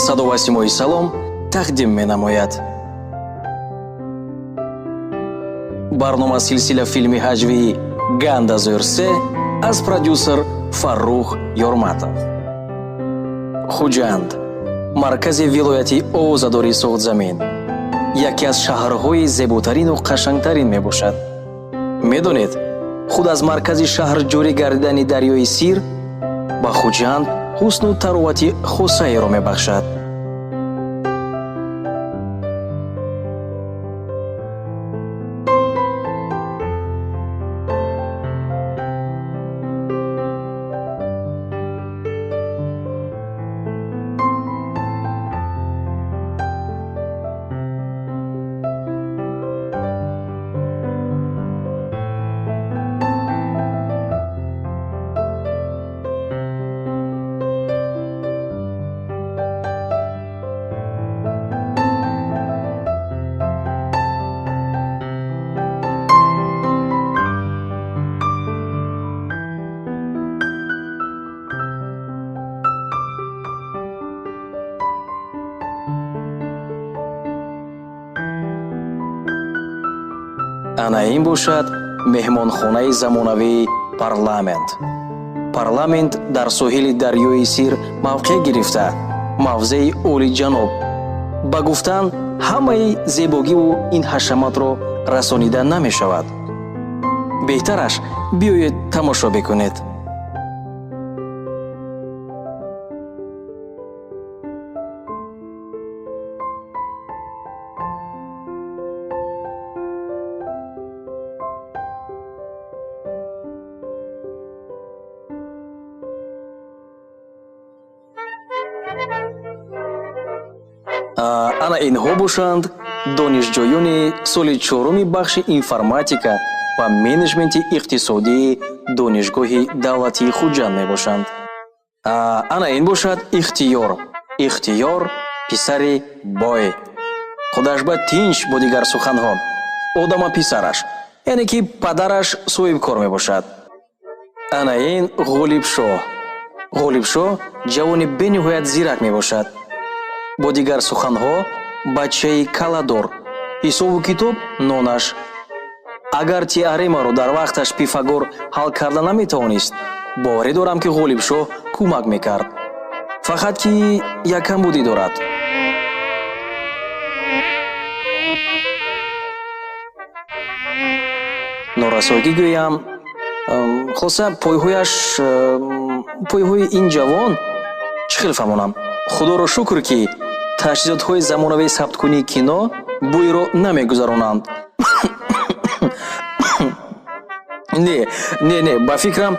садо ва симои салом тақдим менамояд. барнома силсила филми ҳаҷвии «ГАНДАЗУР-3» аз продюсер Фаррух Ёрматов. Хуҷанд, маркази вилояти овозадори Суғдзамин, яке аз шаҳрҳои зеботарину қашангтарин мебошад. медонед, худ аз маркази шаҳр ҷорӣ гардидани дарёи сир ба Хуҷанд ҳусну таровати хосаеро мебахшад. ана ин бошад меҳмонхонаи замонавии парламент. парламент дар соҳили дарёи сир мавқеъ гирифта, мавзеи олиҷаноб. ба гуфтан ҳамаи зебогиву ин ҳашаматро расонида намешавад. беҳтараш биёед тамошо бикунед. ана инҳо бошанд донишҷӯёни соли 4-уми бахши информатика ва менеҷменти иқтисодии донишгоҳи давлатии Хуҷанд мебошанд. ана ин бошад ихтиёр писари бой. худашба тинч бо дигар суханҳо. одама писараш, яъне ки падараш соҳибкор мебошад. ана ин ғолибшоҳ ҷавони бениҳоят зирак мебошад. бо дигар суханҳо бачаи каладор. ҳисобу китоб нонаш. агар теоремаро дар вақташ Пифагор ҳал карда наметавонист, боварӣ дорам ки ғолибшоҳ кӯмак мекард. фақат ки як камбудӣ дорад. норасоигӣ гӯям, хулоса пойҳои ин ҷавон чӣ хел фаҳмонам. худоро шукр ки таҷҳизотҳои замонавии сабткунии кино бӯйро намегузаронанд. не ба фикрам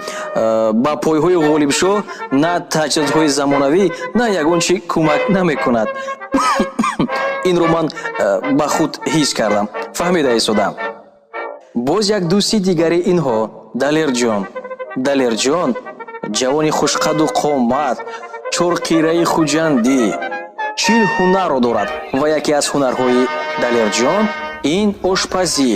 ба пойҳои ғолибшоҳ на таҷҳизотҳои замонавӣ на ягон чӣ кӯмак намекунад. инро ман ба худ ҳис кардам. фаҳмида истодам. боз як дӯсти дигари инҳо далерҷон ҷавони хушқаду қомат, чорқираи хуҷандӣ 40 ҳунарро дорад ва яке аз ҳунарҳои далерҷон ин ошпазӣ.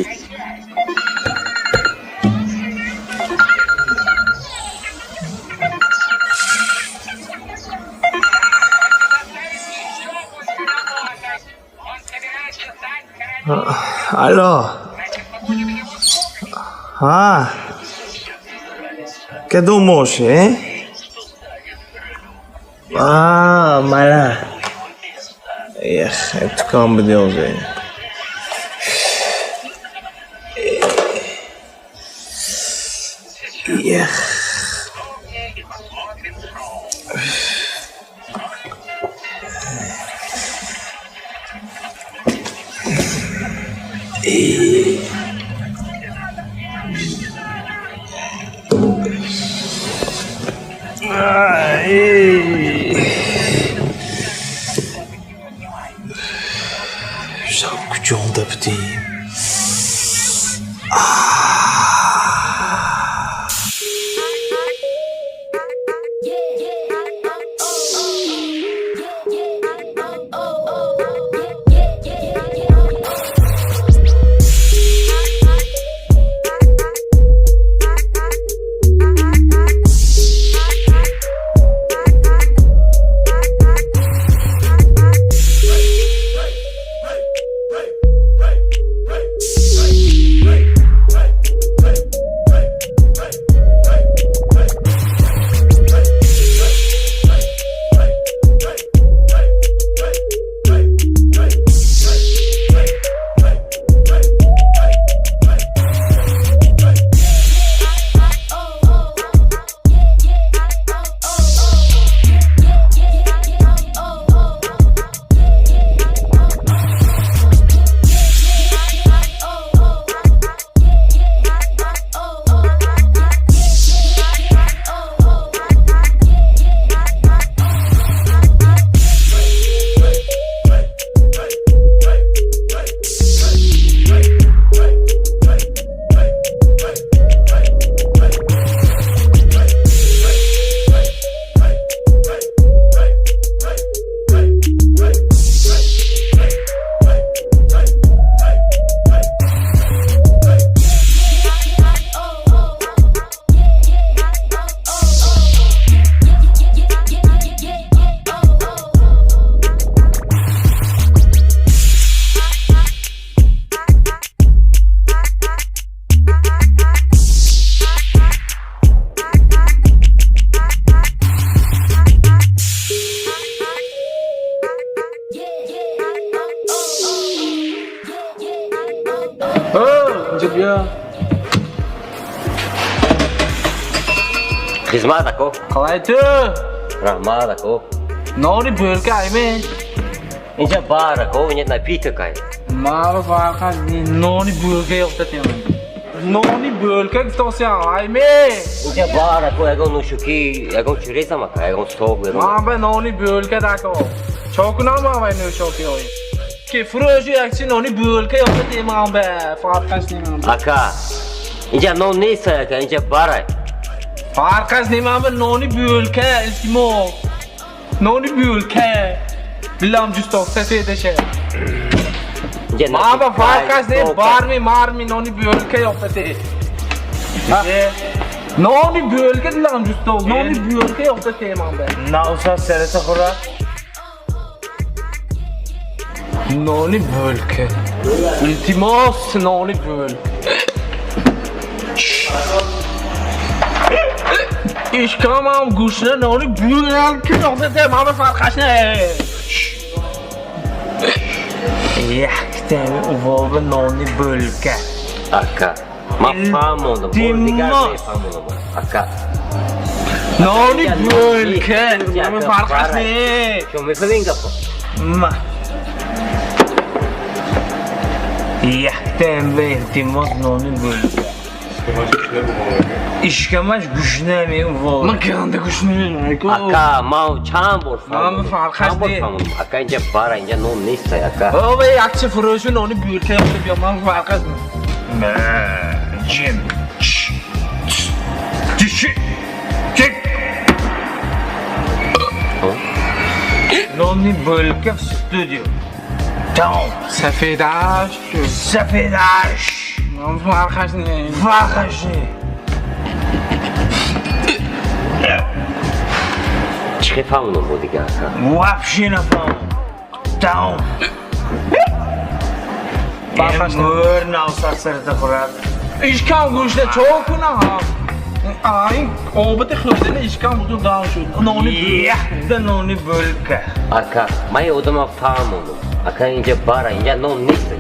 Алло. ¿Qué думаешь, Мала. Это комедия уже. Kucağımda biteyim. خدمت اکو خلای تو رحمت اکو نانی بولکه ایمه اینجا بار اکو اینجا نپیک کای ما فرق از نانی بولکه یافته نانی بولکه گفتاسی ایمه اینجا بار اکو اگه نوشوکی اگه چیزی سمک اگه صبح ما به نانی بولکه دکو چاکنم ما به نوشوکی های که فروشی اکسی نانی بولکه یافته ما به فرق از نیم اکا اینجا نون نیست اکا اینجا باره فرق از نیم به نانی بولکه التیمو نانی بولکه بیلام جستو سفیده شه ما با فرق از نیم بارمی مارمی نانی بولکه یافته نانی بولکه بیلام جستو نانی بولکه یافته ما به ناوسا سرت خوره نانی بولکه التیماس نانی بولکه اشکام هم گوشنه نانی بولکه یافته ما به فرقش نه یک تنه اواب نانی بولکه اکا ما فهموندم بول دیگر نفهموندم اکا نانی بولکه ما به فرقش نه شو میفهمین گفت ما یک تنه به التیماس نانی بولکه اشکمش گوشنه می اواب ما گنده گوشنه اکا ما چند بار ما فرقش نه اکا اینجا باره اینجا نون نیست اکا بابا یک چه فروشو نانی بولکه یافته بیا من فرقش نه جیم چک نانی بولکه استودیو تمام سفیدش من فرقش نه چه فهموندم بود دیگه اکا وابشی نفهم تمام فرقش نه ناوسا سرت خوره اشکام گوشته چوک کنم این آبت خودنه اشکام بودو داون شد نانی بولکه اکا ما یه ادام فهموندم اکا اینجا باره اینجا نون نیست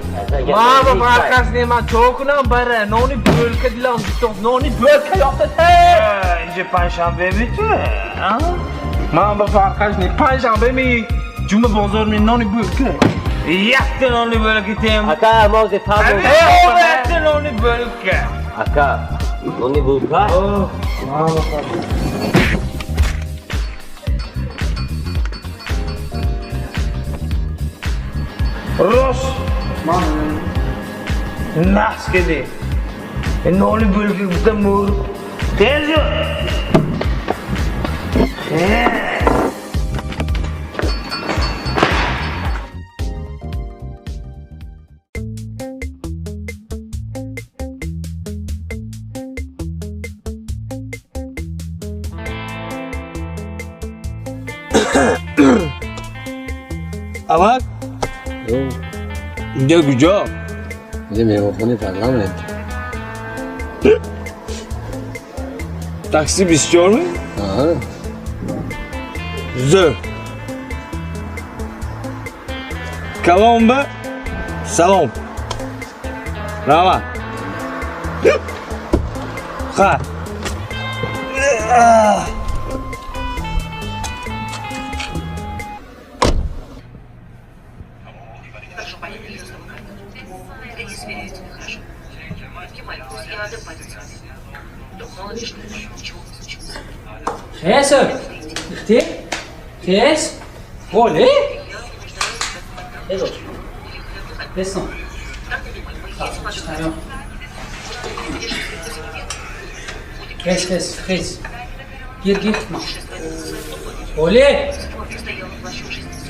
ما با فرقش نه من چوک کنم بره نانی بولکه دیلم گفتم نانی بولکه یافته اینجا پنجشنبه میتونه من با فرقش نه پنجشنبه می جمعه بازار می نانی بولکه یک نانی بولکه تیم اکا ما زی فهموندم یک نانی بولکه اکا نونی بولکه راست نحس کده نانی بولکه گفتم مور خیلی جو اول اینجا کجا؟ اینجا میهمانخانه پارلمنت تاکسی 24 می؟ آها زر کلام به سلام رama خواهد خيس اختي خيس قولي لسه خيس gir ما قولي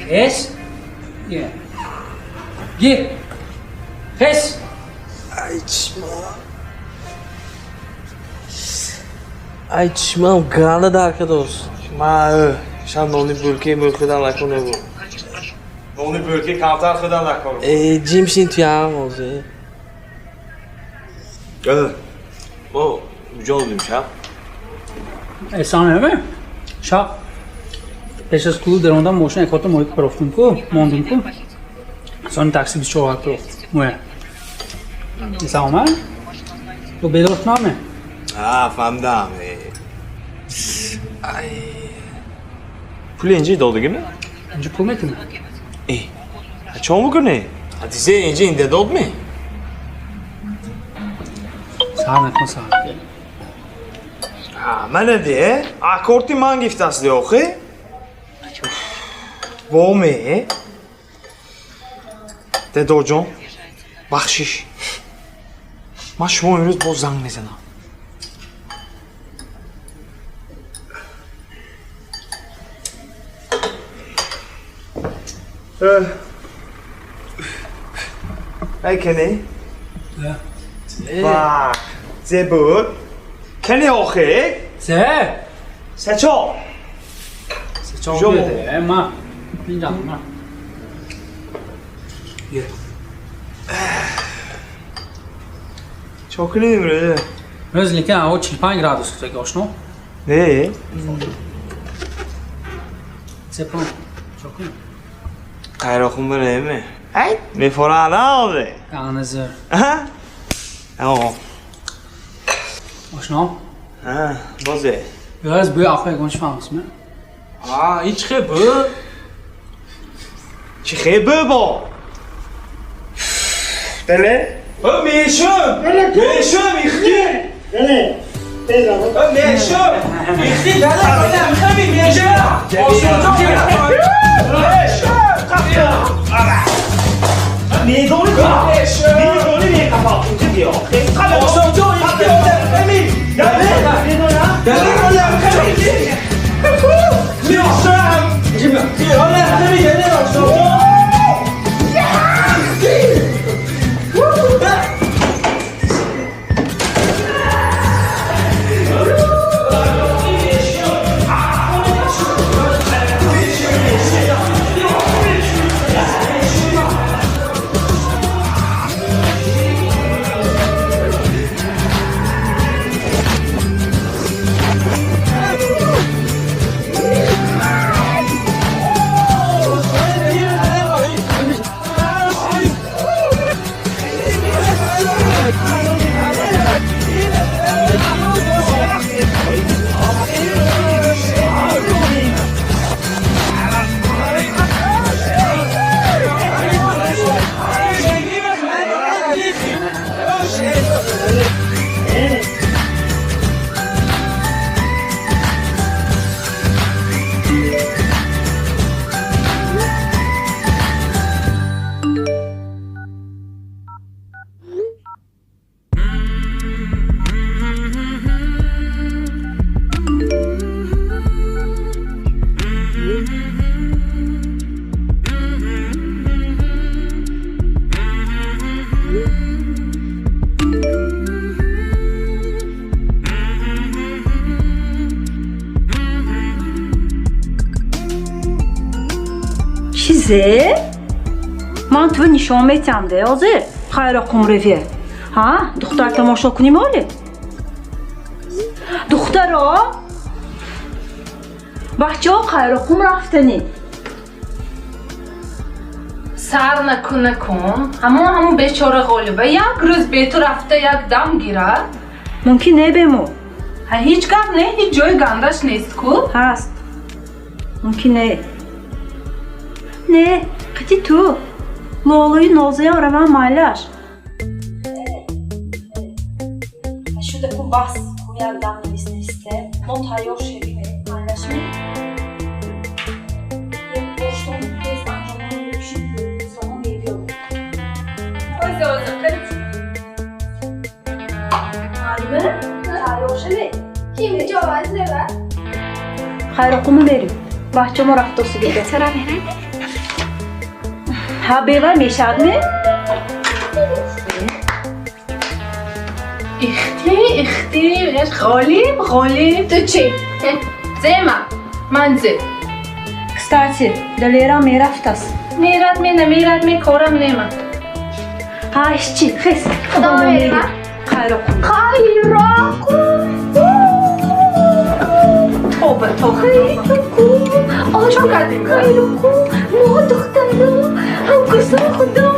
خيس gir خيس ای چشمم گنده درکه دوست ما شام نونی بولکه خودم نکنه بود نونی بولکه کمتر خودم نکنه جیم شین توی هم موزه ما کجا بودیم شب؟ احسان همه شب پیش از کلو دروندم موشن اکاتو محیط پرفتیم کو موندیم کو سان تاکسی 24 پرفت موه احسان همه تو بیدارت نامه فهمدم پول اینجا داده می؟ اینجا پول میکنه. ای چه میکنی؟ دیزه اینجا اینده داد می؟ سر نکن سر. من دیه؟ اکورتی من گفت است دیه آخه؟ وامی؟ دادو جان بخشش من شما امروز باز زنگ میزنم ای کنی؟ بak زبور کنی آخه؟ سه چا بده ما اینجا ما چا کنی میمونه؟ روز لیکن هوا 45 گرادوس فکر آشنا نه سپون چا کنی؟ خیلی خون بره همه میفوره علاوه گندازور آشنا؟ بازه biraz böyle akıya konuşmamız mı? hiç xeybi چی خیبه با بله میشم میشم ایختی بله میشم ایختی بله میخوایی میشم میدونی میدونی میکفا اینجا بیا آسانجو ایختی بله چیزه؟ من تو نشان میتم ده آزه خیلی کم رویه ها؟ دختر تماشا کنی ماله؟ دخترها؟ بچه ها خیلی کم رفتنی سر نکن همون بیچاره غالبه یک روز به تو رفته یک دم گیره ممکن نه بمو هیچ گفت نه هیچ جای گندش نیست کو؟ هست ممکن نه نه قطی تو لولوی نوزه هم روان مایلاش شده کن بس کویل دم بیسنسته منتایو شوی مایلاش می یک باشتون تست انجامون بکشید سامان بیدیو Özür معلومه؟ تایو شوی Şimdi cevaz ne var? خیر قومو بریم بچه ما رفت دوستی بیده Sıra nere? ها بیوه میشد می؟ اختی غالب تو چی؟ زیما من زی Кстати, دلیرا میرفت است میرد می کارم نیمه ها اشچی خیست خدا میرم خیر قوم آشو کردیم ما دخترم هم کسا خدا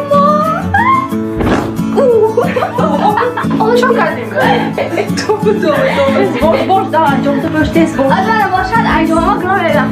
ما همون چون کردیم Boş daha انجام تو باش تست boş. از من باشد انجام ها گرام ایدم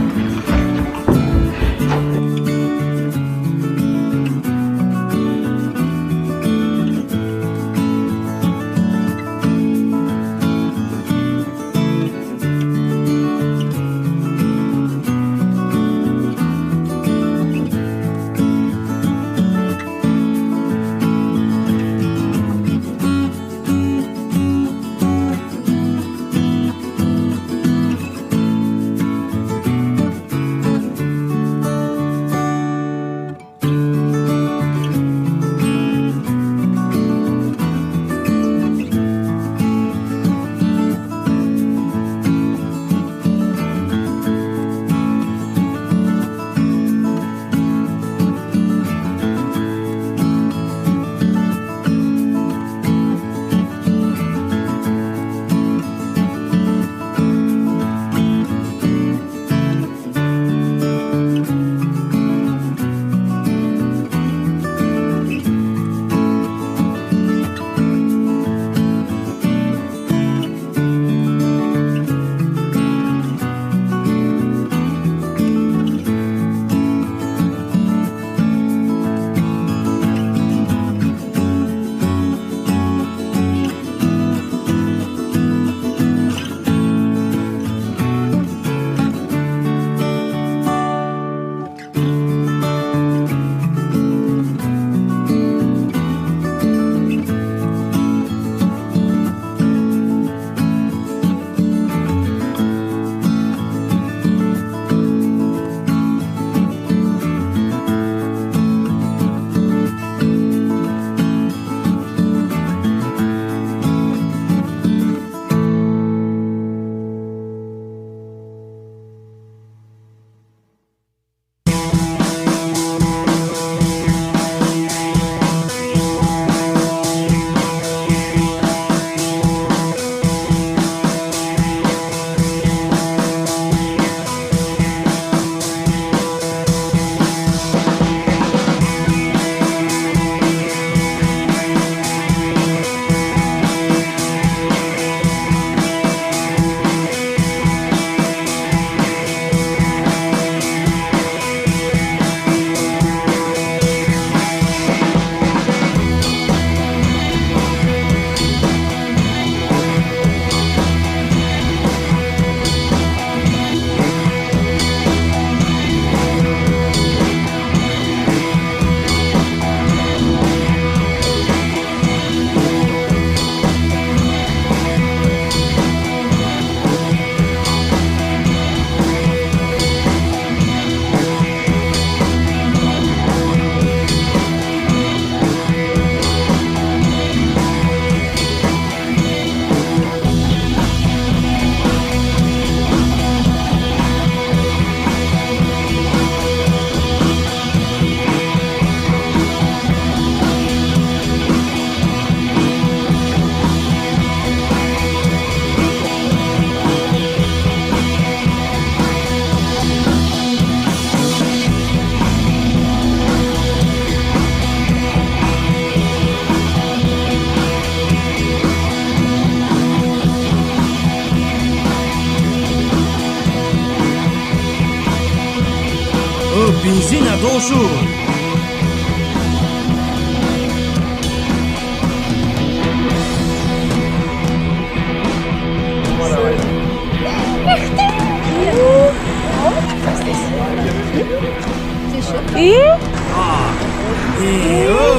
Benzina doşu.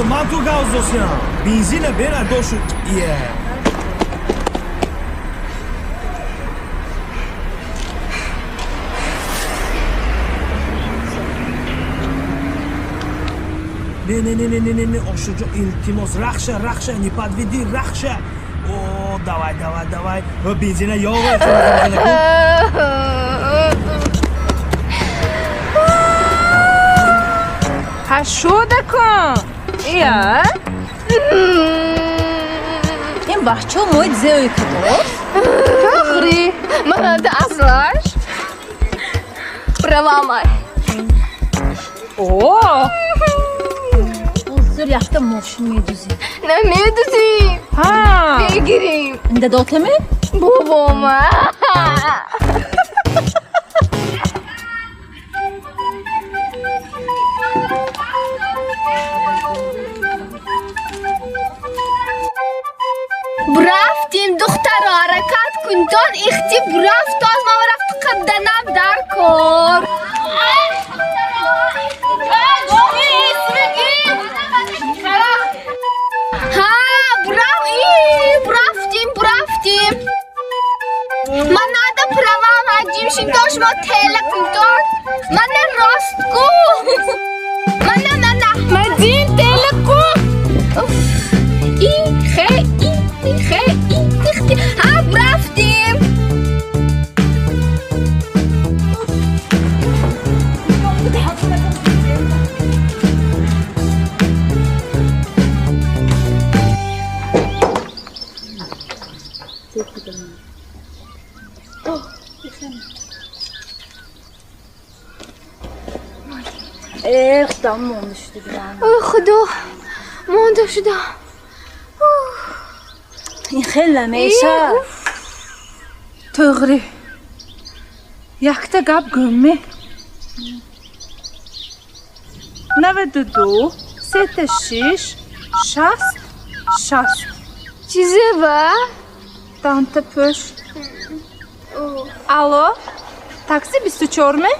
Man tu gaz dosyan. Benzina bera doşu. Не, Ошуҷо, илтимос, рахша, не подведи, рахша. О, давай. Бензина ёвай. حشوده کن یا این بچه موید زیوی کدوم فخری من ده اصلاش روامای اوه بذار یخت ماشین میدوزیم. نه میدوزیم. ها بگیریم. انده داتمه؟ بابا ما. برفتیم دختر حرکت کن دان اختی برفت از ما رفت قدنم در کار برفتیم من نده پروام عجیم شیم داشت ما تلکم داد من راست کو من نه مدین تلکم این خیلی ها برفتیم خدا مونده شده بیدم خدا مونده شده این خیلی نمیشه To'g'ri. Yakta gap go'mi. 92 76 60 60. چیزه با؟ Tanta po'sh. Alo. Taksi 24 mi?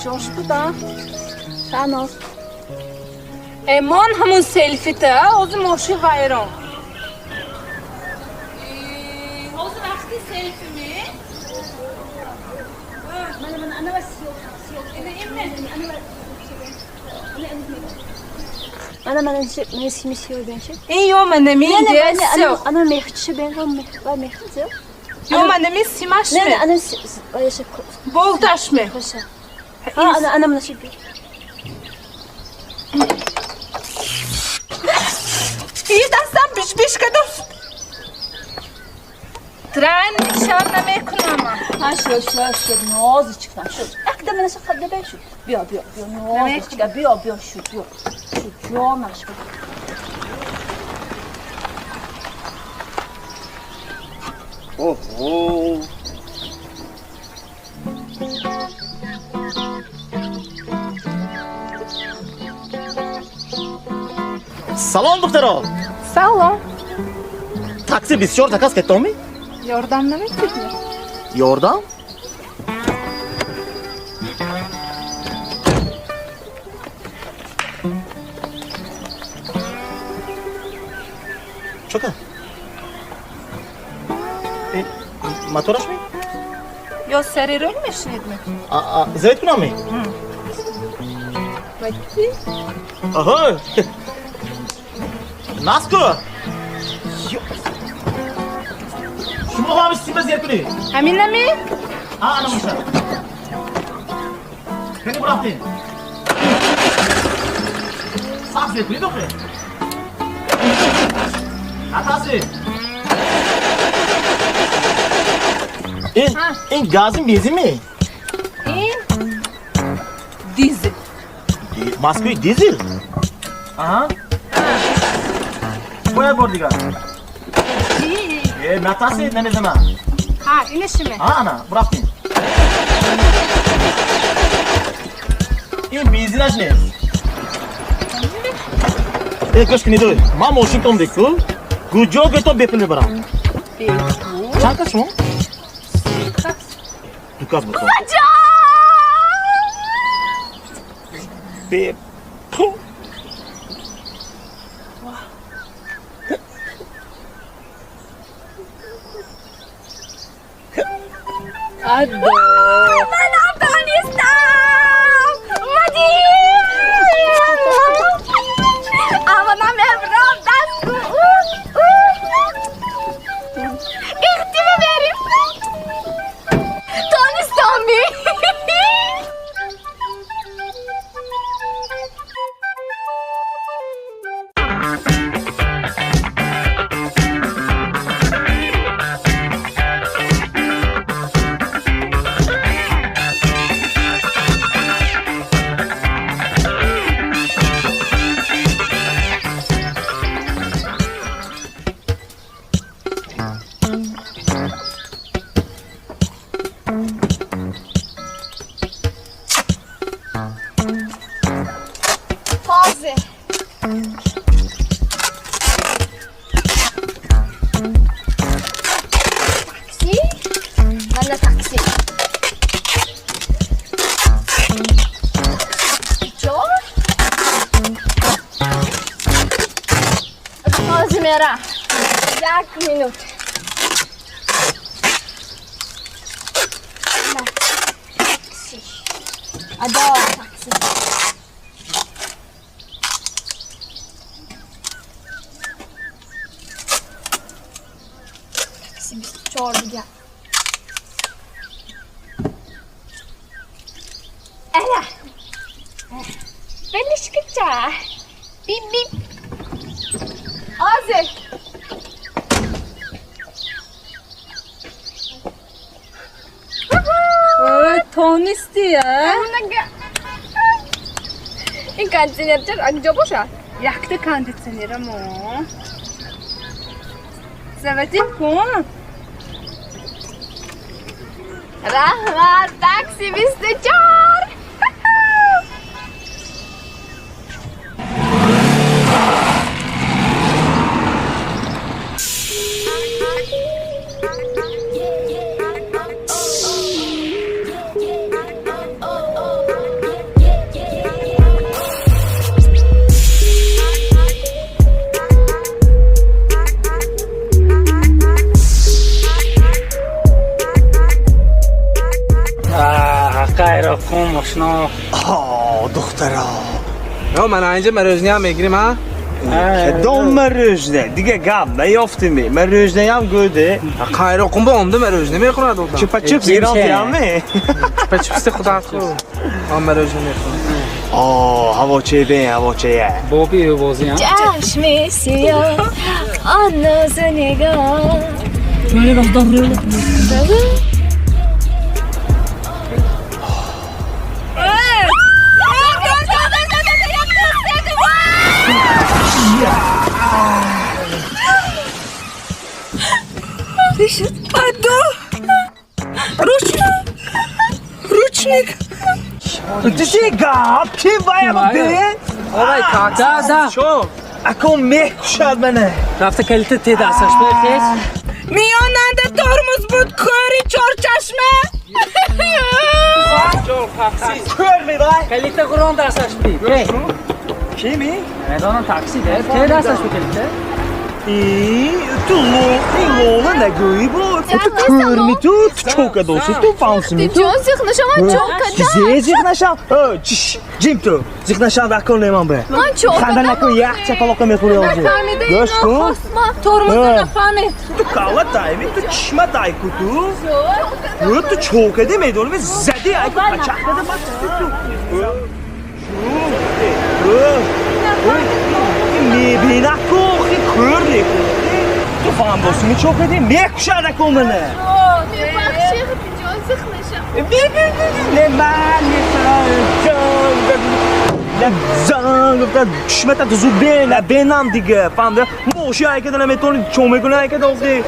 جاش بودم شناز ایمان همون سلفیته از ماشی غیران از وقتی سلفی می انا بس انا سيمي سيو بنشي این یوم نمیده انا ميختش بينهم ميختزو یوم نمیسی ماش لا انا بولتاش می انا منشي بي iyi دستم بیش کدوم ترن نشان نمیکنم شد نازی چیکار شد اقدم من خدا بشو بیا نازی چیکار بیا شد جانش Salom doktora. Salom. Taksi 24 takas ketdimi? Yordam nima ketdi? Yordam? Cho'ka. Motorashmi? Yo СЕРИАЛ мешнедmi? Zayd kunami? Vaydi. Aha. Nasko. Shuma ham istimaz yerkuni. Aminami? Ha, ana musha. Qani buraqtin. Saq yerkuni doktor. Natasi. این gazın benzin mi? Dizel. Moskva dizel? Aha. Koya bordiga. Natasi ne zaman? Ha, inişimi. Ha ana, bırakın. این benzinaj ne? Kaç gün ediyor? Ma Washington dekul. Gujo geto bepil bara. Çan kaç mı? Tukaz bu. Be. Aduh. Mana Afghanistan? Madi. Avana mevram dasku. İhtimi verim. Afghanistan mi? Taze. Taksi. Mana taksi? Jor. Taze mera. 1 minut. Taksi. Ada taksi. Чёрт, где? Эля! Белишкача! Бип-бип! Азер! Тонисти, а? این کاندیسنر چه اینجا باشه؟ یخت کاندیسنرمو. زبطیم کن. رحمت تاکسی 24. کن ماشنا دخترا یا من اینجا مروژنی هم میگیریم ها؟ کدام مروژنه؟ دیگه گم نیافتیمی مروژنه هم گوده خیلی کن با عمده مروژنی میخورد دختر چپا چپس ایران تیامه چپا چپس خدا خود هم مروژنی میخورد هواچه بین هواچه بابی بازی هم چشمی سیاه آن ناز نگاه شویه گفت داره Ручник. Ты гад, ты боя бабе? Давай, так, да. Что? اکو میکشد منه رفته کلیت تی دستش بخیش میاننده ترمز بود کاری چار چشمه کر میبای کلیت قرآن دستش بید کی می؟ میدانم تاکسی ده تی دستش بید کلیت تو لولا نگویی بود تو کر می تو چوکه دوستی تو فانسی می تو جون زیخ نشم من چوکه زیخ نشم جیم تو زیخ نشم بکن لیمان به من چوکه خنده نکن یک چکلاقه میخوری آزی گوش کن ترمز نفهمید تو کالا دایمی تو چشمه دای کتو تو چوکه ده میدونم زدی ای تو بچه ده میبینه که خیلی کر نیکن تو فهم باسی می چوکه ده میکشه نکن منه بخشی جون زیخ نشم نه من زنگ چشمت تو زود بینم دیگه فهمده موشی هایی که دارم میتونی چومه کنه هایی که داشتی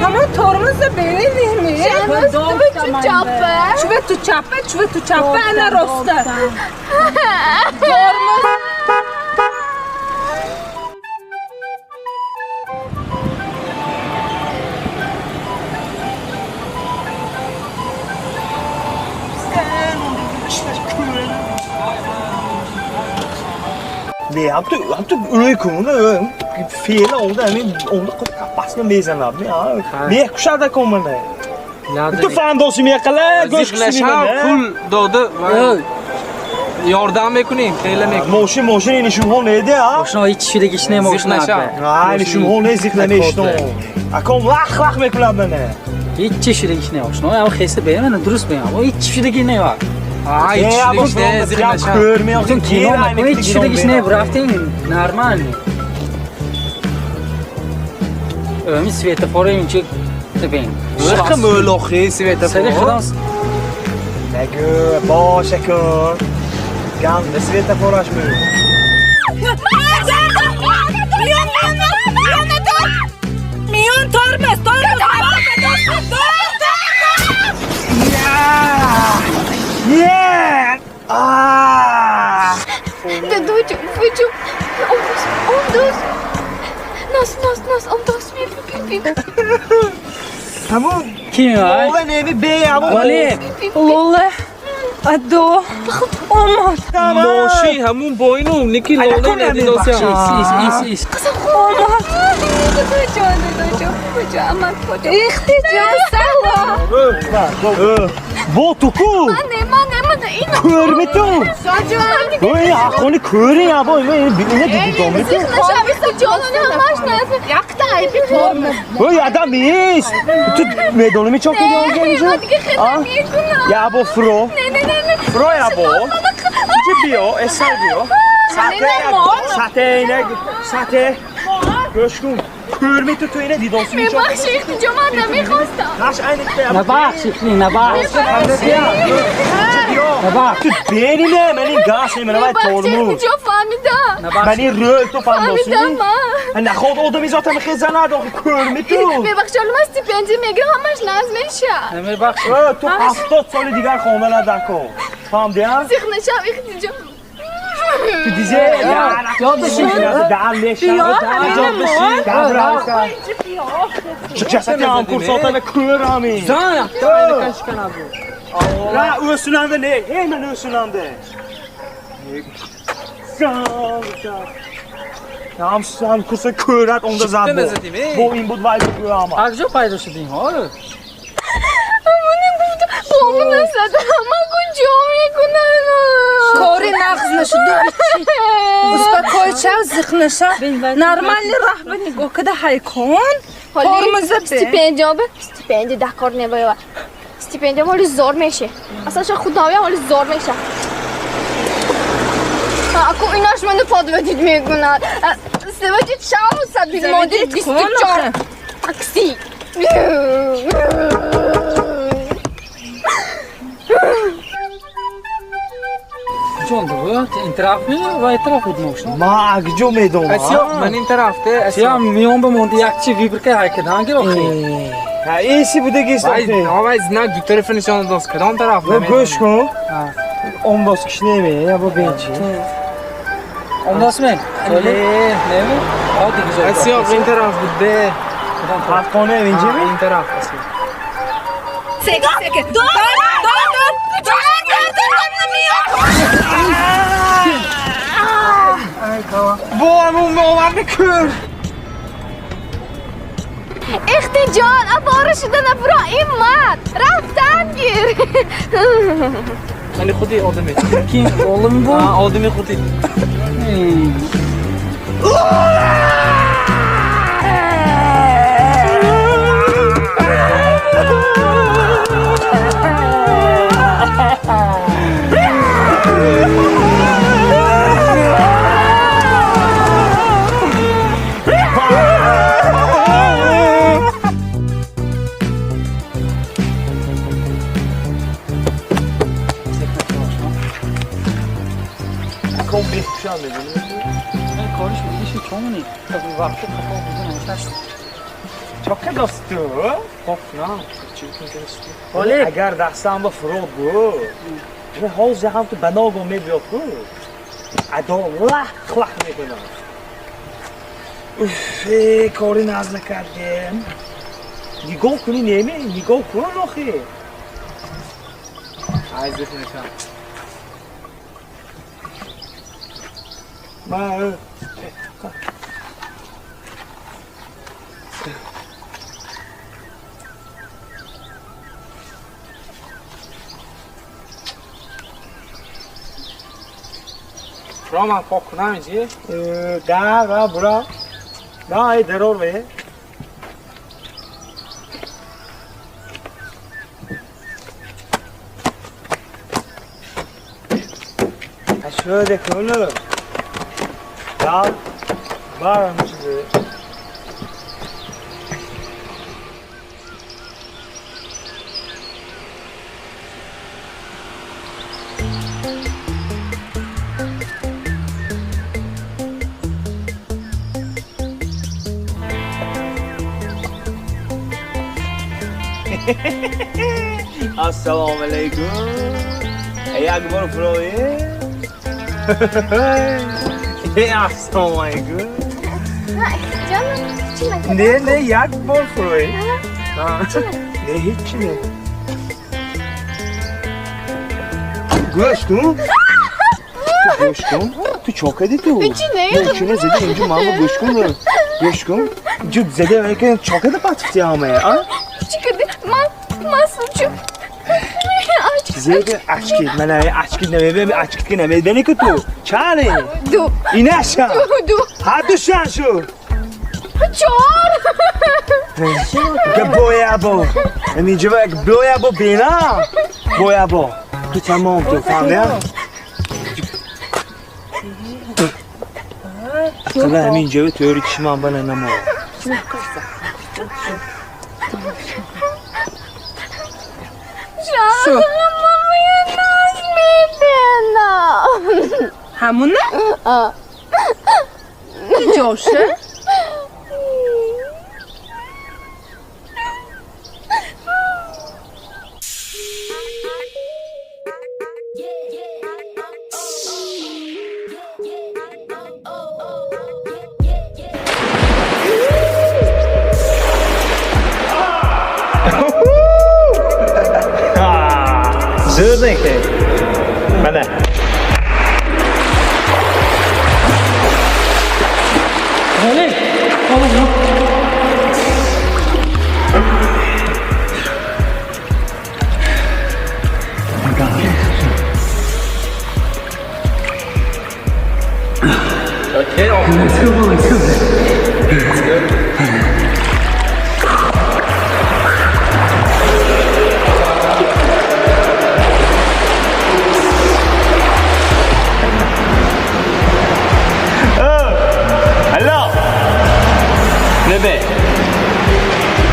همون ترمز بینی دیمی تو تو چپه انا راسته ترمز Ne yaptı? Öyle konu fiil oldu hani onu kapasını mezenler mi ya? Ne kuşada komune? Tu fan dostu mi kala? Göz نشم پول داده یاردم بکنیم خیلی میکنیم موشن این شما نده ها؟ موشن هیچ شیرگیش نه موشن این شما نزدیک نمیشتم اکم لخ میکنم منه هیچ شیرگیش نه موشن اما خیسته بینم من درست بگم هیچ شیرگی نه var هیچ شیرگیش نه زیر نشم تو کینو هیچ شیرگیش نه برفتیم نرمال می سویت فور اینجا ببین شخم ملخی سویت سری خلاص نگو باشه کن گند سویت فورش می میان ترمز Дедучу, фычу, он нас, он дос пип. Tamam. Kim var? Lola neymi bey ama. Vali. Lola, ادو اومد ماشی همون با اینو نکی لاله ندید ایس اومد اختی جان سلا با تو کو من اینو کور می تو اوی آخونی کوری یا با اینو دیدی دومی تو نشویست جانونه همش نزد یک تایپی فرمه اوی آدم نیست تو میدونی می چون کنی من دیگه خیلی میکنم یا با فرو نه فرو یا با چی بیو اسال بیو ساته گوش کن کور می تو اینه دیداسی می چون میبخشی اختیجا من نمیخواستم ناش اینه نبخش تو بینی نه من این گاز نمیدم من ترمز اختیجا فهمیدم من این رول تو فهمیدم من نخواد آدمی ذاتم خیزه نداره کور می تو میبخشی حالا من استیپندی میگیرم همش نظم میشه تو 70 سال دیگر خونه ندکن فهمیدی هم؟ سیخ نشم اختیجا تو دیزه جا بشی دعال میشن جسدی هم kursatanı kır ami. Zan yaptı aynı kaşıkan abi. La ölsünende ne? Hemen ölsünende. Tamam sen kursa kırat onda zaten. Bu in bud vay bu ama. Akjo paydaşı diyeyim oğlum. بابا نزده همه کجا میکنن کاری نقض نشده اسپکای چه زخ نشه نرمالی راه به نگاه کده حیکون ترمزه به استیپندی دکار نباید استیپندی مالی زور میشه اصلا چه خداوی مالی زور میشه اکو ایناش منو پادوتید میکنن سوادید شام سبیل مادی 24 اکسی جون bu? İntiraf mı ve itiraf etmişsin? Ma akjo meydon. من این طرف ده Ya میون به موندی یکچی ویبرکه هرکد hangi roxi? Ha iyisi bu da geçti. Ama ne diktatör finişanı dost kadar taraf. Bu göç ko. 10 kişi ne mi ya bu bençi? Omdasmen. Ne bu? Hadi güzel. Asi yo'q, این طرف بوده. Xatxona اینجا می؟ این طرف اصلا. Seke. Dur. Bu همون آورد کر. اختجال اباره شدن ابراهیم مات رفتن گیر ولی خودی آدمی. Kim? Oğlum bu. آدمی خودی. Kom بیخشم می‌بینی؟ کارش میشه چونه؟ تا وقت خطا بودن نشست. چاکه دست تو؟ خب نه. چی کنستی؟ ولی اگر دستم با فرود بود چه حوزه هم تو بناگو میبیاد بود ادا لخ میکنم اوف کاری ناز نکردیم نگاه کنی نمی نگاه کن آخی عايزت نشان. ما برا من پاک کنم اینجی؟ ده برا نه ای درور به شده کنه ya var mı size? Assalamu alaikum. Ey akbar froye. Assalamu alaikum. Canım, Ne yak bol froye. Ne hiç ne? Goştum. Goştum. Tu çok hadi tu. İçine zede ince mama goşkum. Goşkum. Cuk zede belki çok hadi patfti ama ya. çıkırdı. Masumcum. Zede açki. Bana açki ne açki ne beni kötü. Çare. Du. İnaşa. Du. Hadi şan şu. Çor. Boya bu. اینجا boya bu bina. Boya bu. تو تمام تو فهمیدم. اصلا همینجا به طوری چشمان بنا نمو. Canım uyanmaz midem. همونه؟ جوشه؟ زر که بله Öyle. Oğlum yok. Okay, Let's go.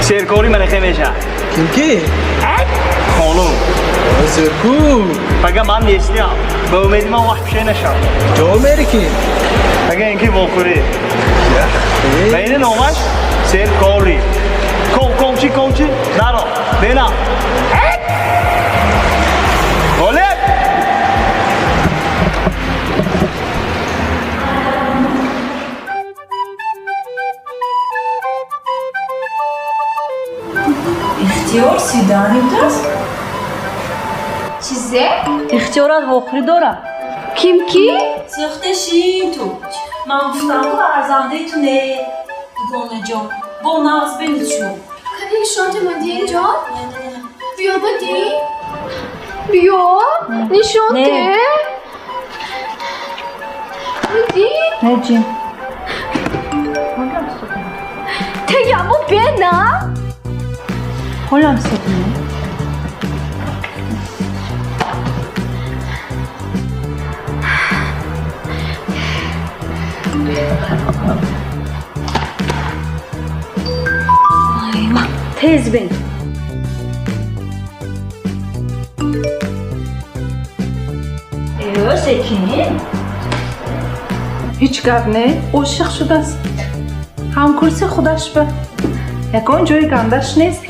سرکاری من خیمیشه Kim ki? خانوم زرکو. فقط من نیستیم به امیدی من وقت بشه نشم جو میری کی؟ فقط اینکه واکوری بین نامش سرکاری کمچی نرو بینا چیدانی بودست؟ چیزه؟ اختیارات واخری دارم. کیم کی؟ سختشین تو. من گفتم تو ارزنده تونه. دونه جان. با ناز بینشون. کدی نشانت مندی اینجا؟ بیا بدی؟ بیا؟ نشانته؟ بدی؟ نه جیم. تگمو بینم؟ حالا میستونه. Ayva, tez bin. سکین هیچ گپ نه عاشق شده است هم کرسی خودش به یکان جای گندش نیست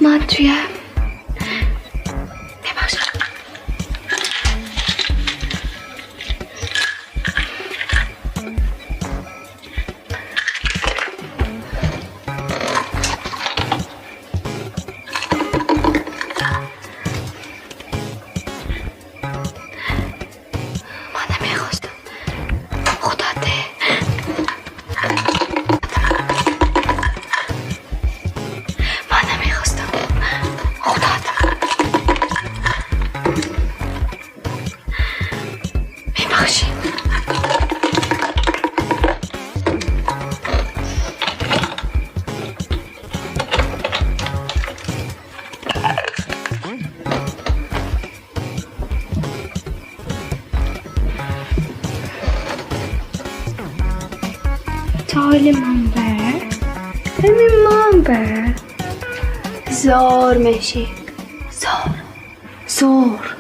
ما توی سال منبع همین منبع زار میشه زور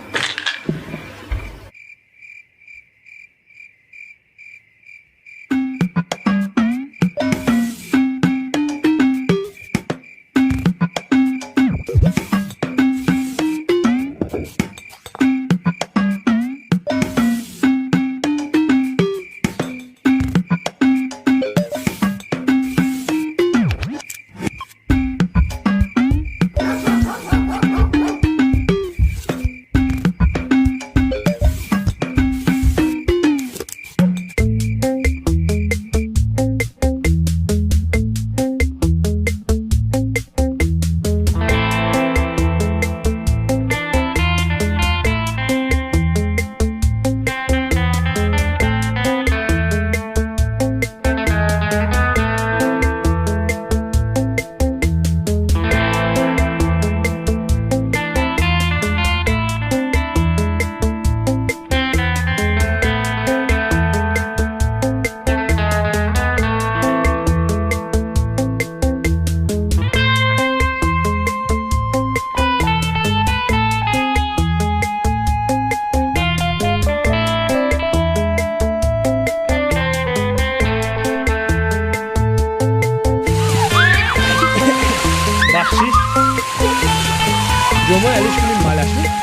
جمعه علیش کنیم مالشی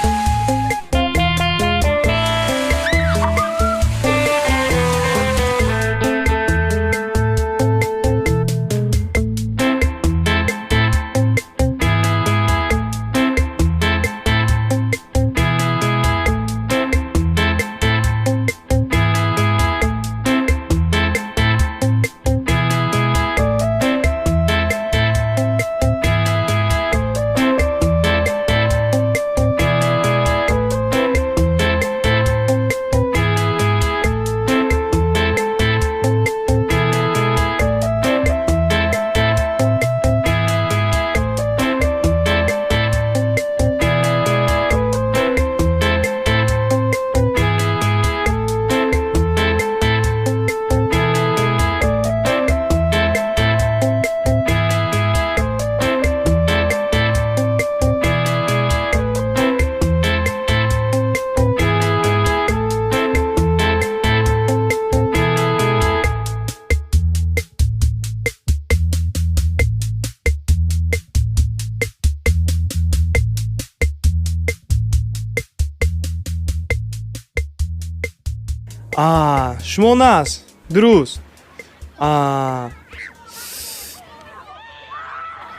شما ناس درست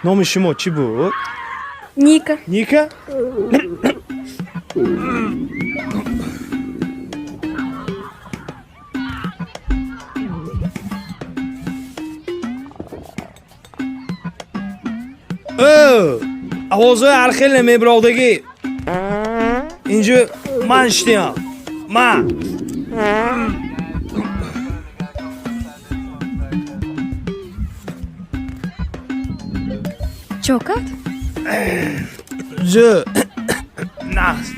نام شما چی بود؟ نیکا نیکا؟ آوازهای هرخیل نمیبرادگی اینجا من شدیم من چوکات؟ نقص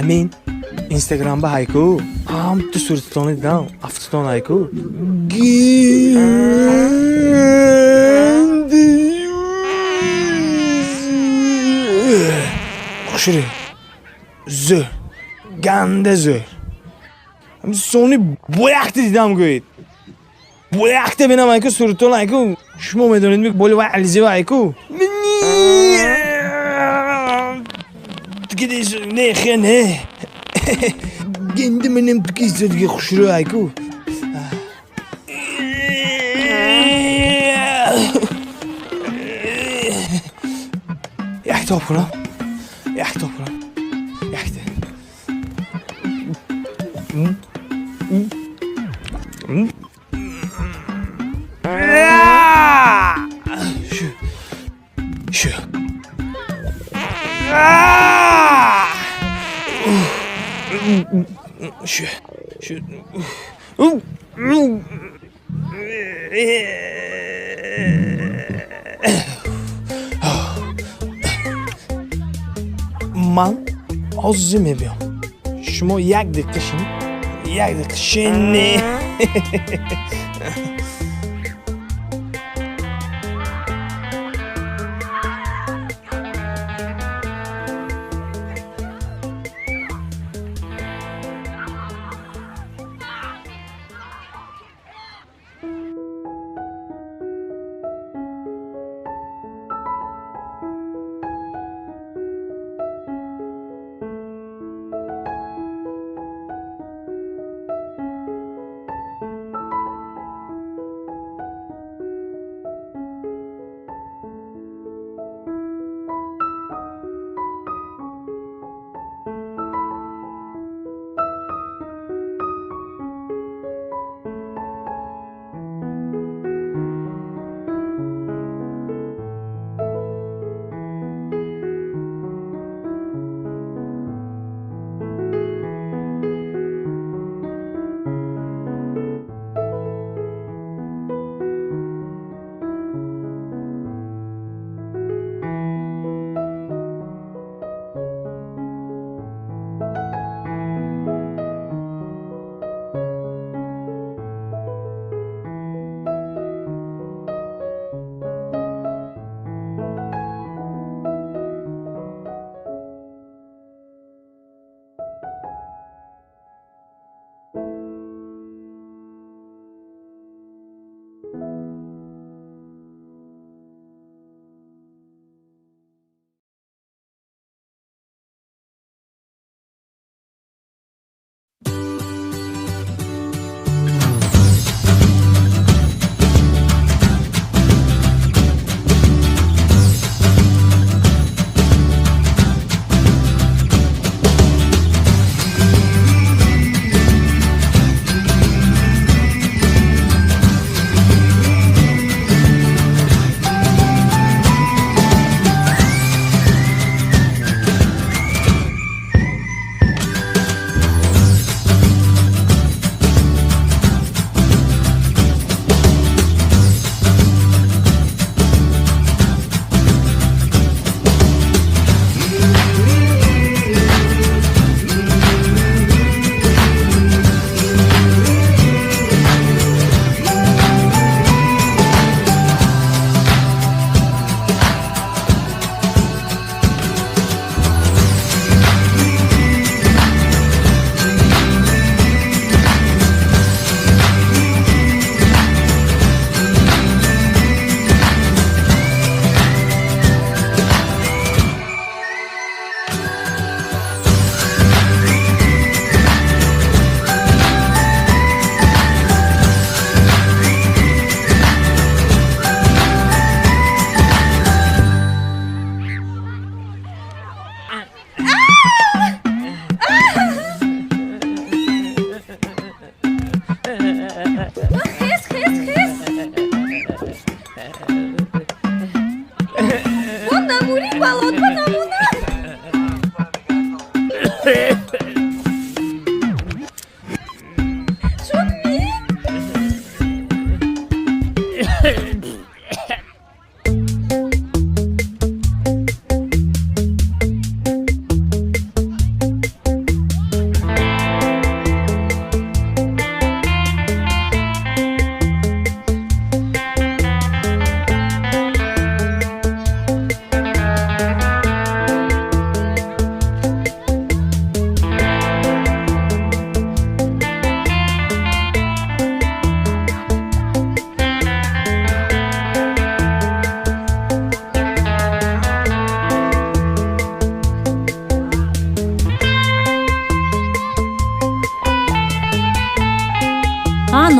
همین اینستاگرام با هایکو هم تو صورتتون دیدم افتتون هایکو خوشره زور گندازور همین سونی بایختی دیدم گوید بایختی بینم هایکو صورتتون هایکو شما میدونید میگه بولی و علیزی و هایکو دیگه نه خیلی نه گنده منم تو کیسه دیگه خوش رو هایکو یک تا کنم شو من عضو میبیم شما یک دقیقه شنی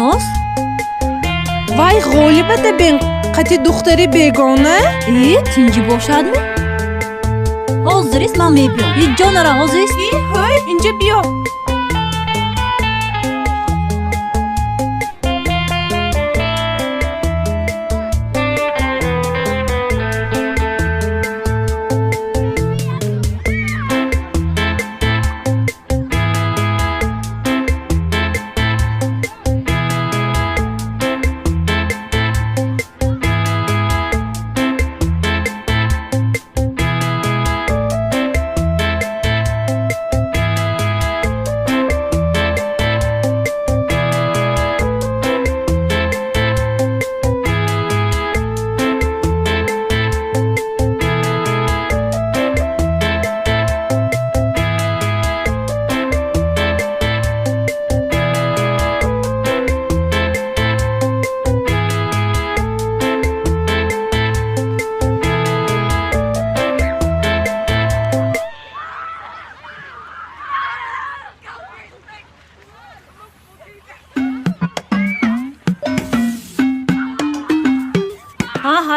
شناس؟ وای غالبه ببین قطعی دختری بیگانه؟ تینجی باشد می؟ حاضریست من میبیم یه جا نره حاضریست؟ های اینجا بیا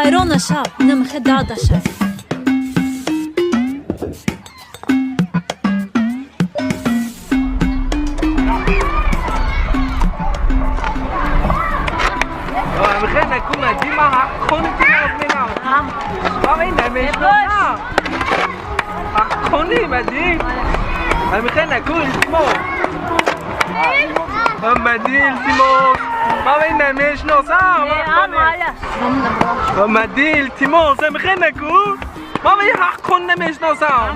حیران شب نمیخه داده شد میخه نکو مدی ما حق کنی که نمیدم ما این نمیشناسم حق کنی مدی میخه نکو التماس مدی التماس ما این نمیشناسم مدی التماس میخه نکو ما این حق کن نمیشناسم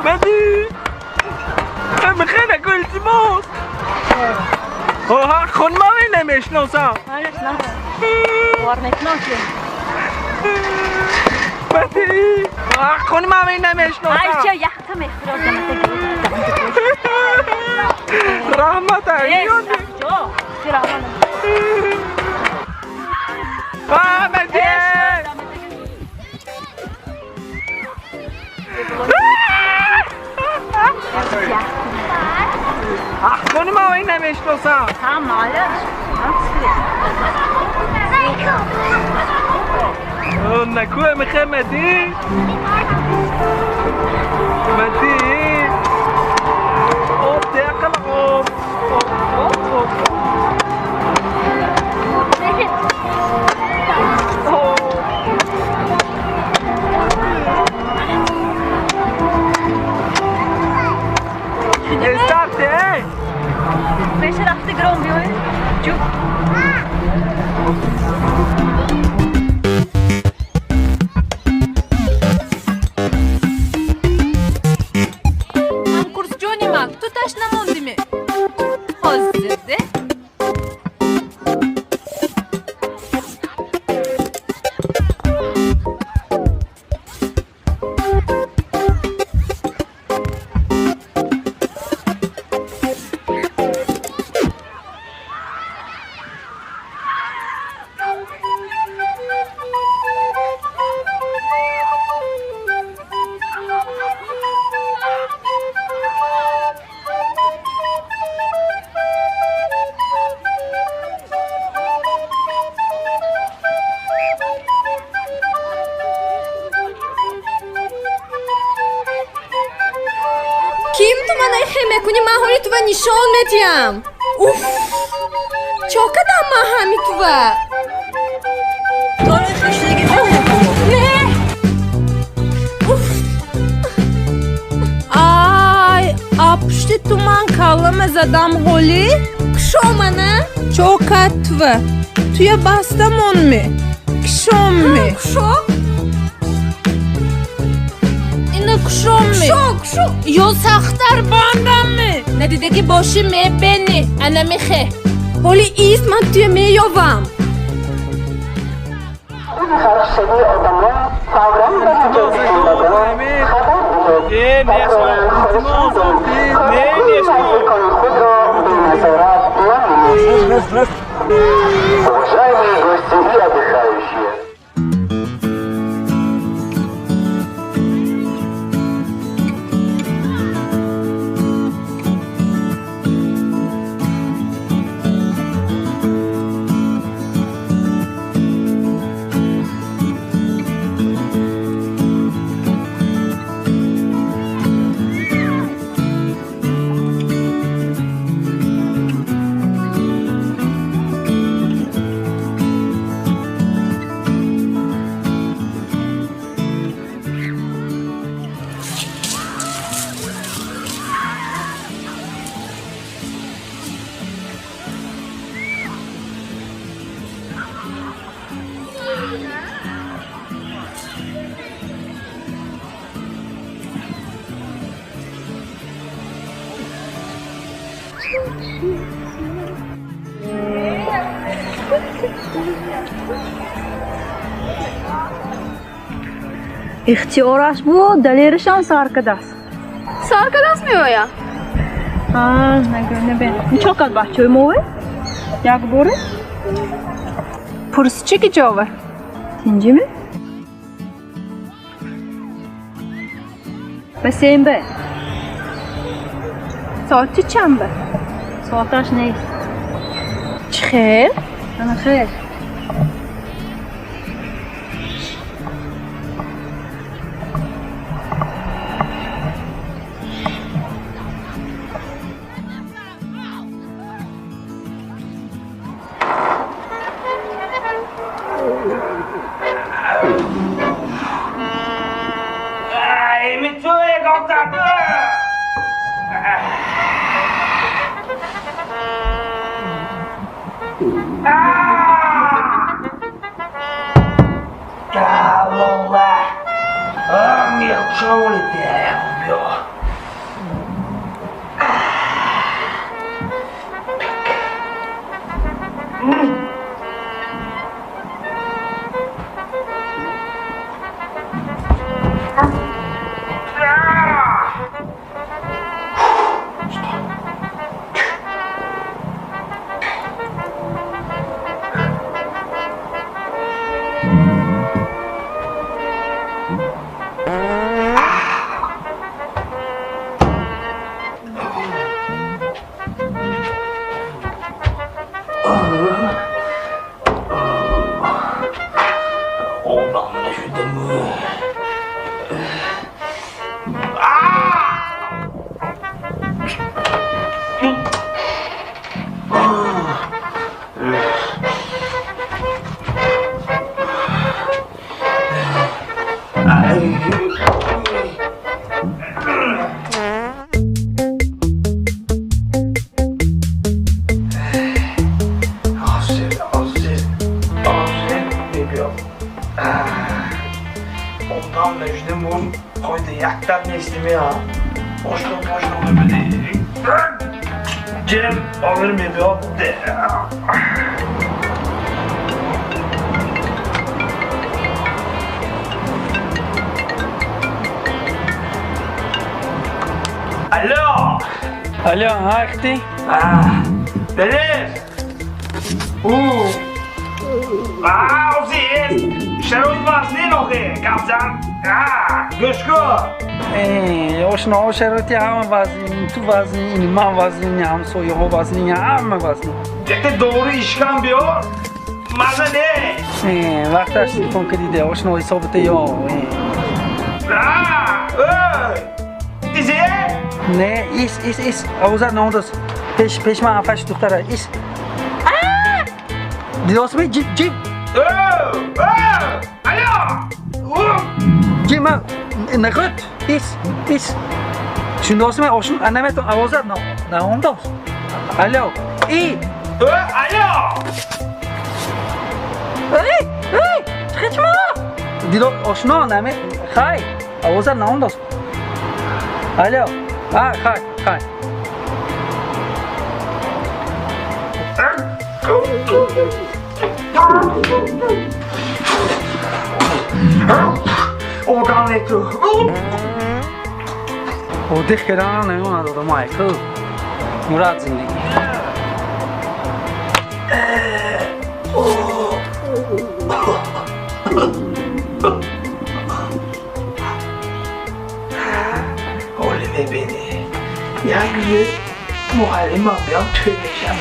مدی میخه نکو التماس حق کن ما این نمیشناسم مدی حق کن ما این نمیشناسم رحمت علیون مدی حق کنی ما این نمیشناسم نکوه میخه مدی دقل استارته بشه رفته گرام بیایی جو من کورس جونی مک تو تاش نموندی می حاضر ده کیم تو من خیلی میکنی من حالی تو و نشان میدیم اوف چاکدم من همی تو و نه اوف آی apıştı tu man kallama zadam holi کشومنه چاکت تو توی بستمون می کشم می کشو کشم می یا سختر باندم می ندیده که باشی میبینی انا میخه حالی ایست من توی میابم Уважаемые гости и отдыхающие. اختیارش بود دلیلشان سرکده است. سرکده است میویا؟ نگه چقدر بچه موه؟ یک باره؟ پرس چی که جاوه؟ تینجی می؟ بسیم به ساعتی چند به؟ ساعتش نیست. چی خیر؟ انا خیر. Alo, hakti? Deniz! Oziz! Şeroit vazni nohi, kaptan! Göşkü! Oşna o şeroiti hamı vazni, tu vazni, man vazni, hamsoyu ho vazni, hamı vazni. Gete doğru işkan biyor, maza ne? Vaktaş telefon kredide, oşna o hesabıta yo. Diziye? Ne, is, avuzat ne oldu? Peşme afaş tuhtara, is. Diyorsun mu? Cip. Alo! Cip ma, ne kadar? Is. Şimdi olsun mu? Oşun annemet avuzat ne oldu? Alo, Alo! Kaçma! Dilo, oşno name, hay, avuzat ne oldu? Alo, hay. Oradan etti. O dikkadan ne oldu da Michael? Murat zindagi. Oleme beni. Yani muhallimam ya tüyleşem.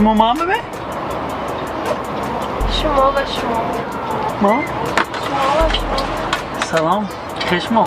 شما ببین شما و شما ما شما و شما سلام خشما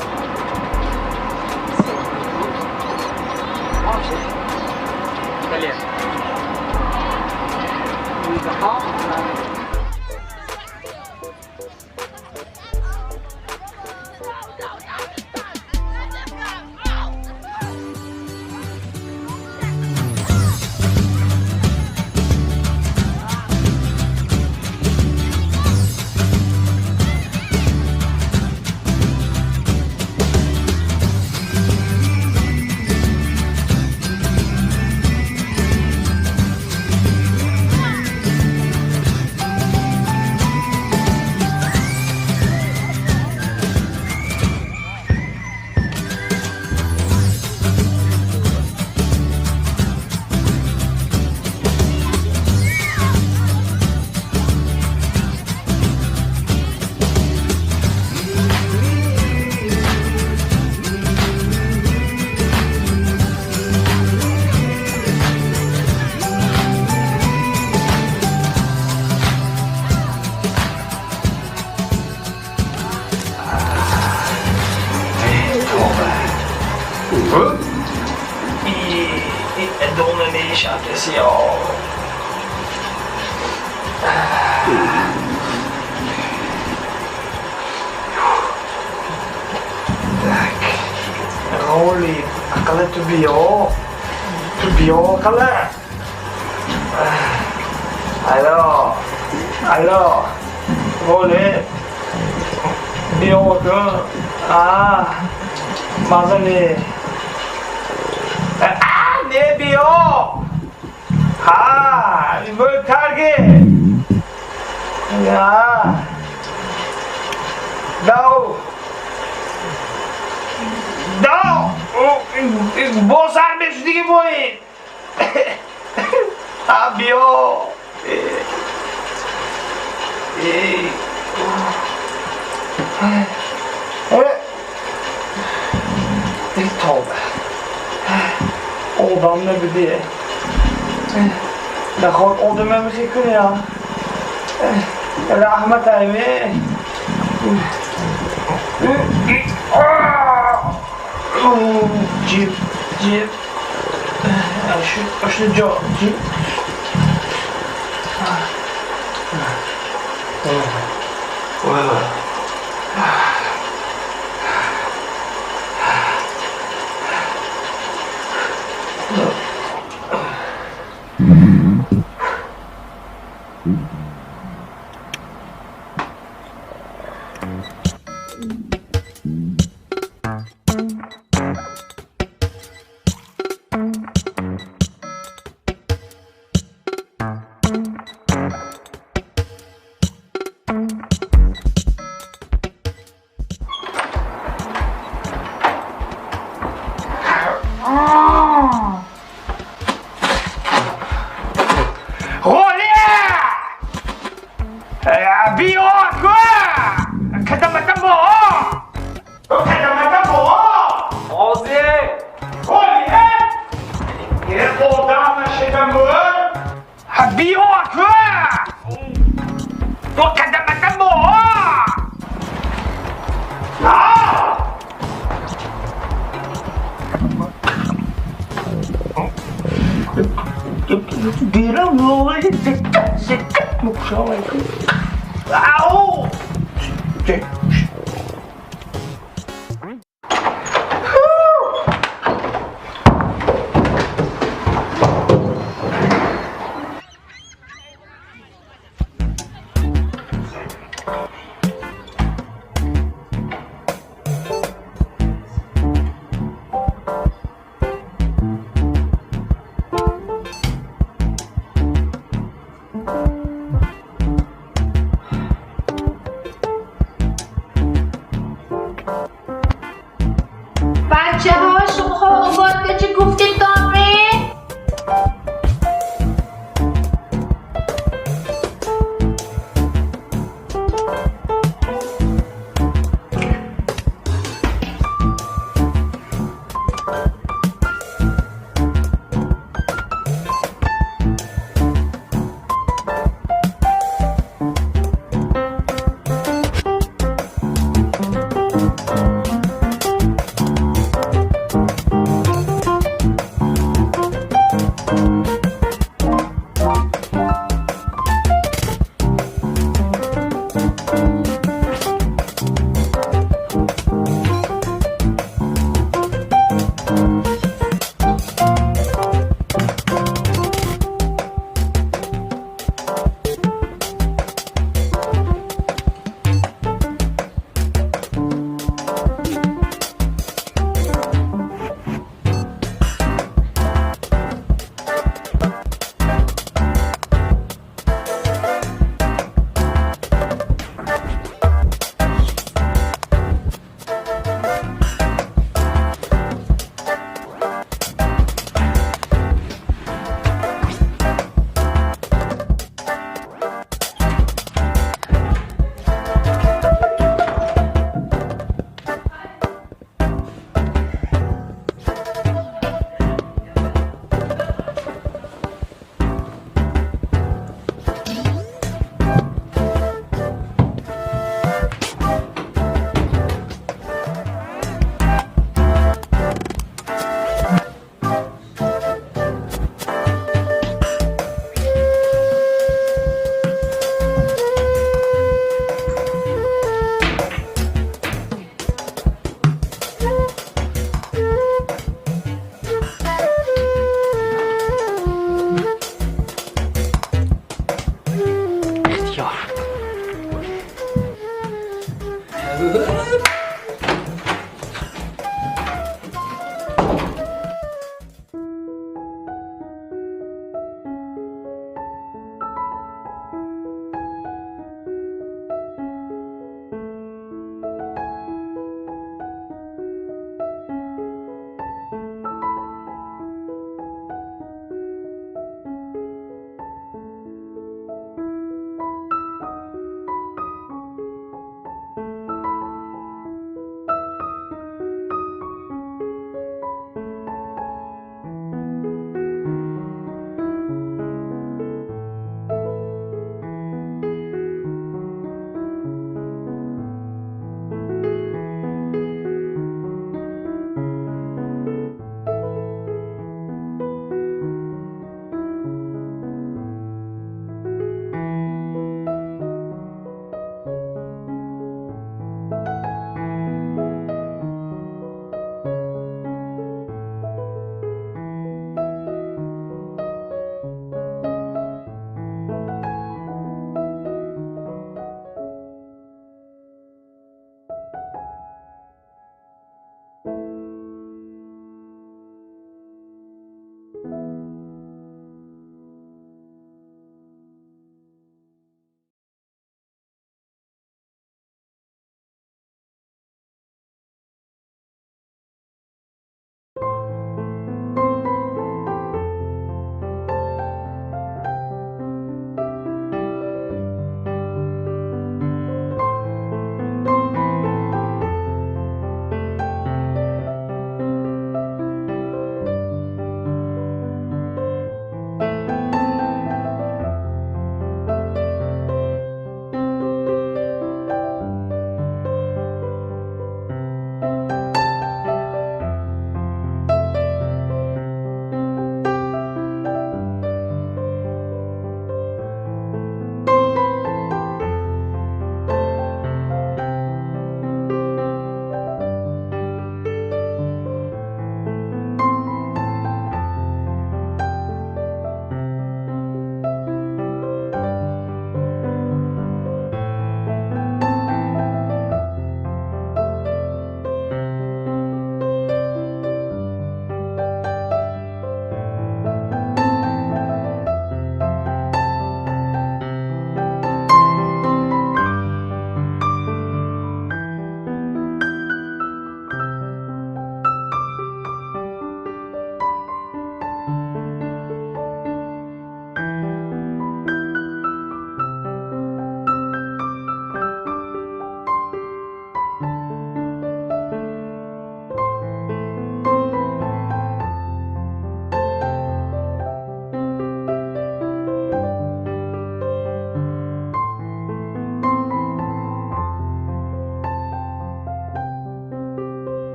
Holy, akala tubiyo akala. Alo, holy, biyo tu, masa ni, ne biyo, böyle targi, ya, Bosar mesmo de boi. Abio. Tövbe. Odan ne bir diye. Da khod odama bir şey kır ya. Rahmet aymi. Cip. Şu cip.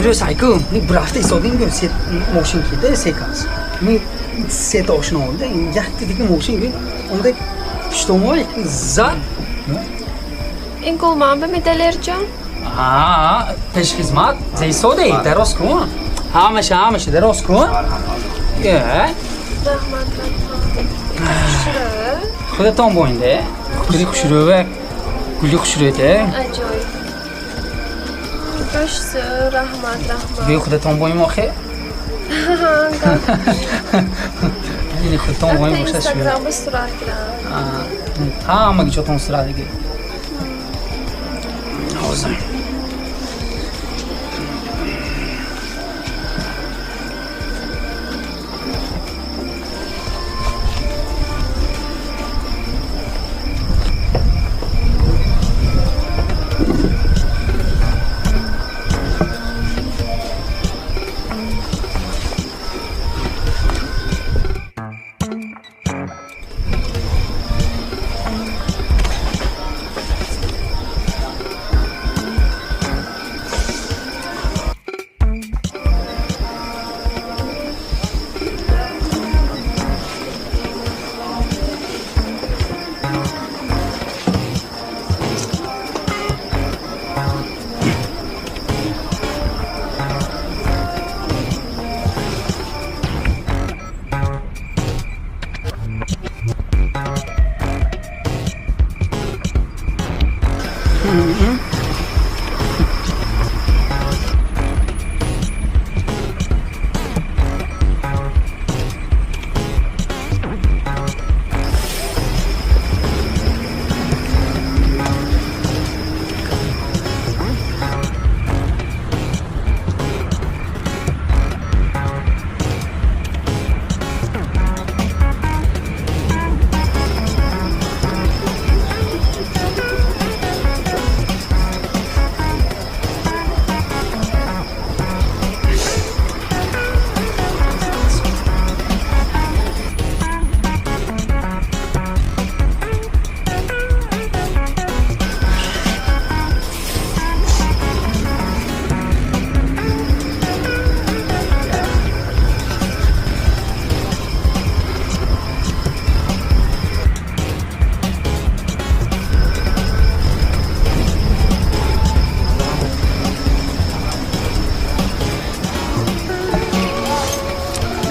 Biliyor saygı, ne bıraktı istediğim gibi set motion kide sekans. Ne set oşun oldu. Yattı dik motion gibi. Onda iştomoy zat. این گلمان به میدلرجان Ha, peş hizmet. Zeyso değil, deros kun. Hameşe deros kun. Ya. خودتان بوینده خیلی خوشروه گلی خوشروه عجایب باش رحمت بیا خودتان بویم آخه یعنی خودتان بویم حتی باشه اینستاگرام با سرعت گرم همه گیچاتون سرعت دیگه حوزم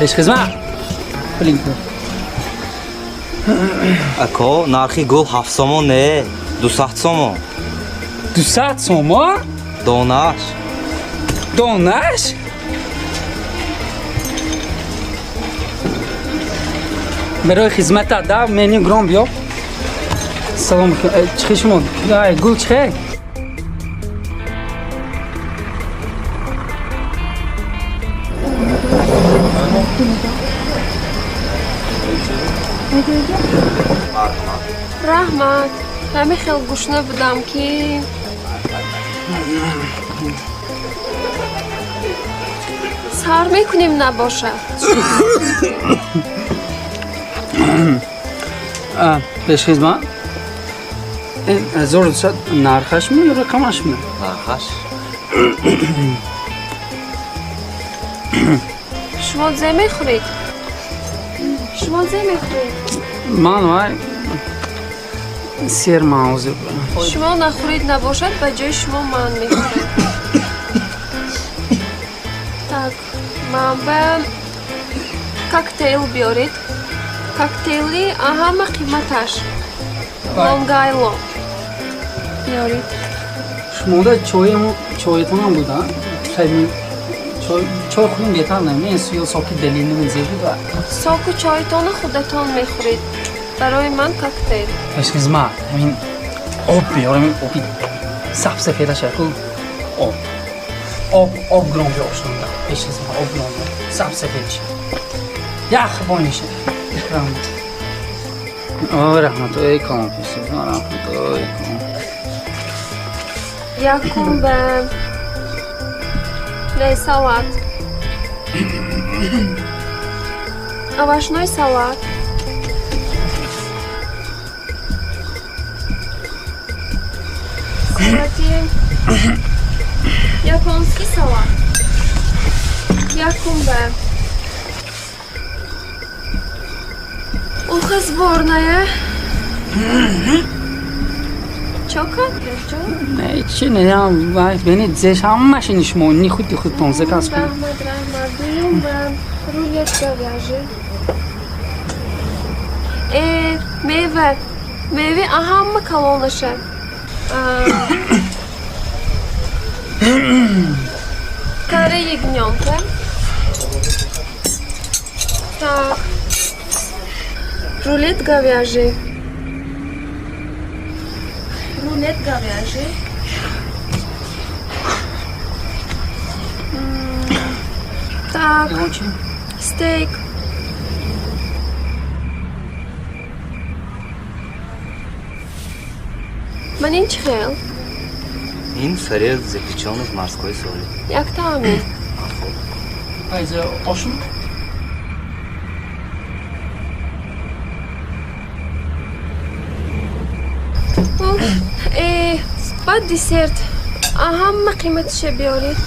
پشخزمه بلینک اکا نرخی گل 7 سومون نه 200 سومون 200 سومون؟ دونش دونش؟ برای خدمت در منیو گرام بیا سلام چخی شما گل چخی رحمت همه خیلی گوشنه بودم که سر میکنیم نباشه پیش خدمت این زور شد نرخش می یا رقمش می؟ نرخش شما زه میخورید شما زه میخورید من وای سیر موضوع شما نخورید نباشد به جای شما من میخورم так من به коктейл بیارید коктейلی همه قیمتش لونگایلو بیارید شما دا چایتون هم بودن چای خودم بهتر نمیم سویا ساکی دلیل نمیزه بود ساکو چایتون خودتان میخورید برای من کوکتیل اشکیز ما همین آب بیارم این آبی سب سفیده شکل آب گرام بیاشتم دا اشکیز ما آب گرام سب سفید شد یخ بانیشه رحمت ای کام پیسیز رحمت ای کام یکم به نه سالات овощной салат кстати японский салат Якум бе. Уха сборная. Чока? نه چی نه یا ببینید زش همش نشمونی خود تونزه کاس کن رحمت بیوم بم رولت گویاجه meyve aham mı kalonlaşır? Kare ягнёнка. Так. Рулет говяжий. Рулет говяжий. Так. Стейк. Манин чхел. این سریع запеченный в морской соли. Як тамі? Айза ошун? بعد دسرت اهم قیمتش بیارید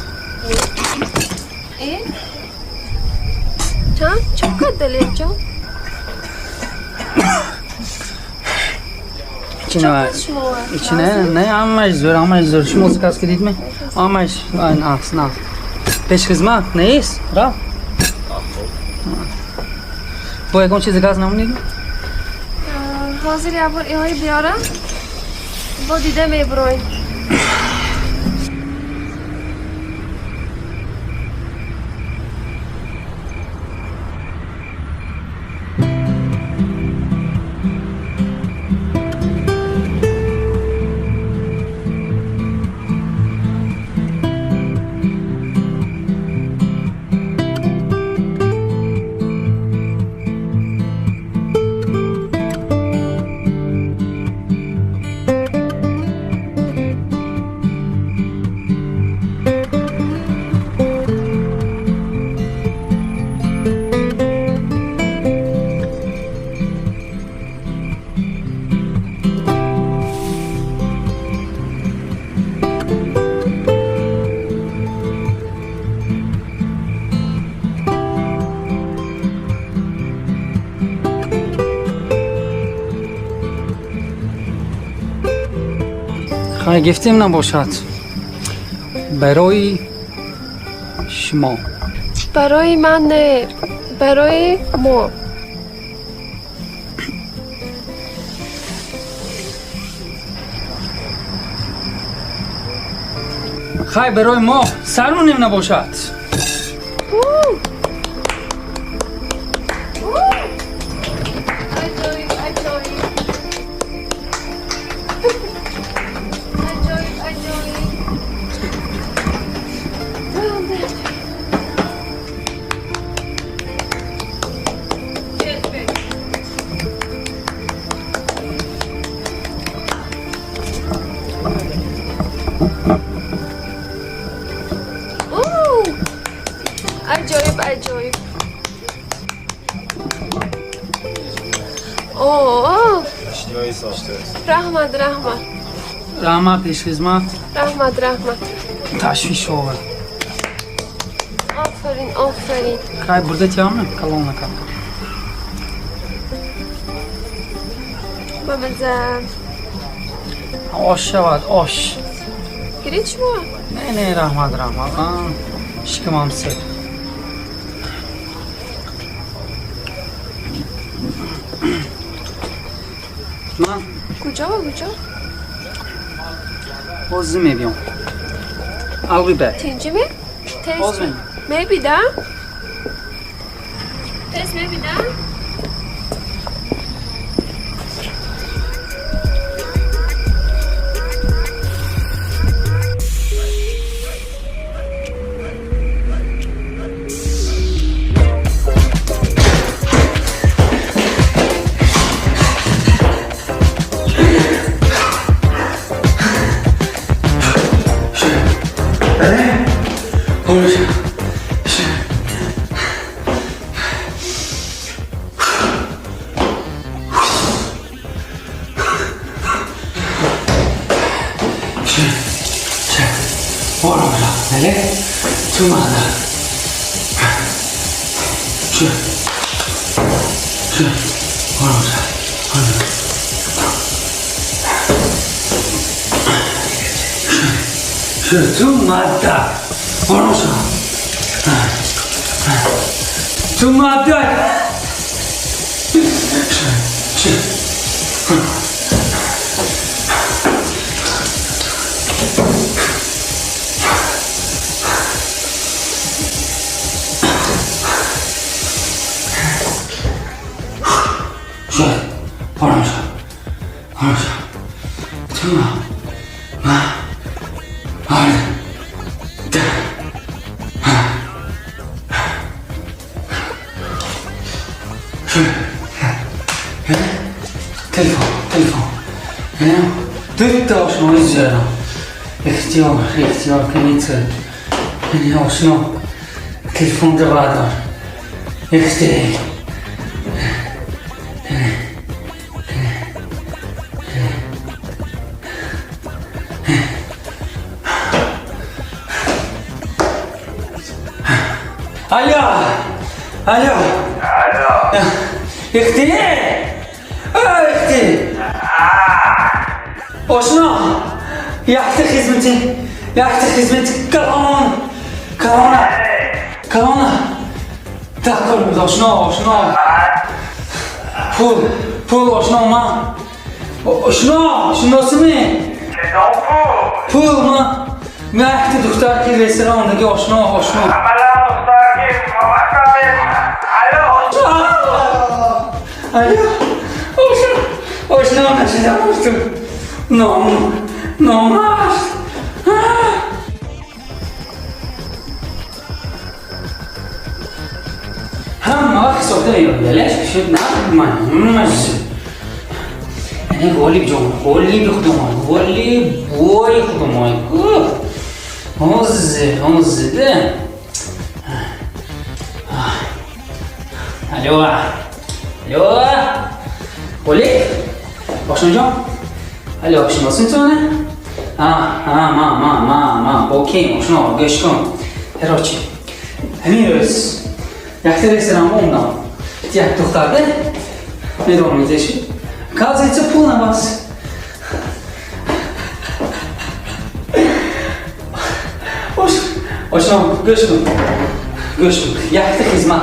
چقدر دلیل جان؟ نه همش زور شما زکاس کردید می؟ همش این عکس نه پیش خدمت نیست را؟ با یکون چیز زکاس نمونید؟ حاضری اول ایهای بیارم با دیده میبروین گفتیم نباشد برای شما برای من نه برای ما خیلی برای ما سرمونیم نباشد عجایب اوه رحمت پیش خدمت رحمت تشویش آور آفرین خیلی برده تیامه کلان نکن بمزه آش شود آش گرید شما؟ نه رحمت شکمم سر من کجا؟ بازی میبیم I'll be back تینجی می؟ باز میبیم میبیدم؟ تست میبیدم؟ برو بلا بله تو مادر 좀 맞다. 알았어. 좀 맞다. 알았어. 정말. telefon. Dört şunu izliyorum. İhtiyar kanıtı. Yani şunu telefonda vardır. İhtiyar. Alo. İhtiyar. İhtiyar. Oşno. Yaktı hizmeti. Kalona. Takıl oşno. Pul oşno ma. Şunosu mu? Pul mu? Yaktı doktor ki restorandaki oşno. Alo. Oşno nasıl No más. Hamma so'tayım. Leş şu na'man. Yani golli xudumay. Hozzi. Alo. Golli. Başlayacağım. Alo, şunosun sonra? Ma. Okey, şunu geçtim. Heroçi. Hemiyoruz. Yaktı restoran ondan. Diyak doktorda. Ne doğru izleşi? Kazıcı puluna bas. Şunu geçtim. Yaktı hizmet.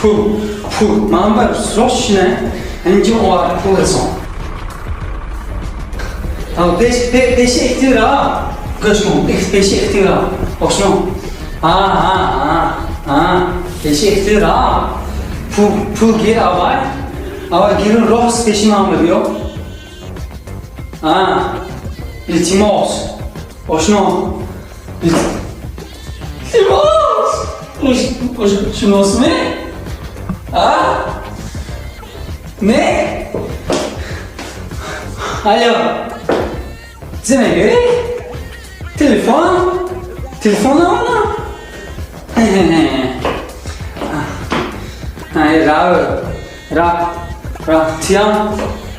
Pul. Mamba roşne. Önce o var pulsun. Beşi ihtira. Göçmün. Beşi ihtira. Oşno. Beşi ihtira. Pul gir avay. Avay girin rohs beşi mamır yok. İltimos. Oşno. İltimos. Şunos mu? Ne? Alo. Zeme göre? Telefon ona?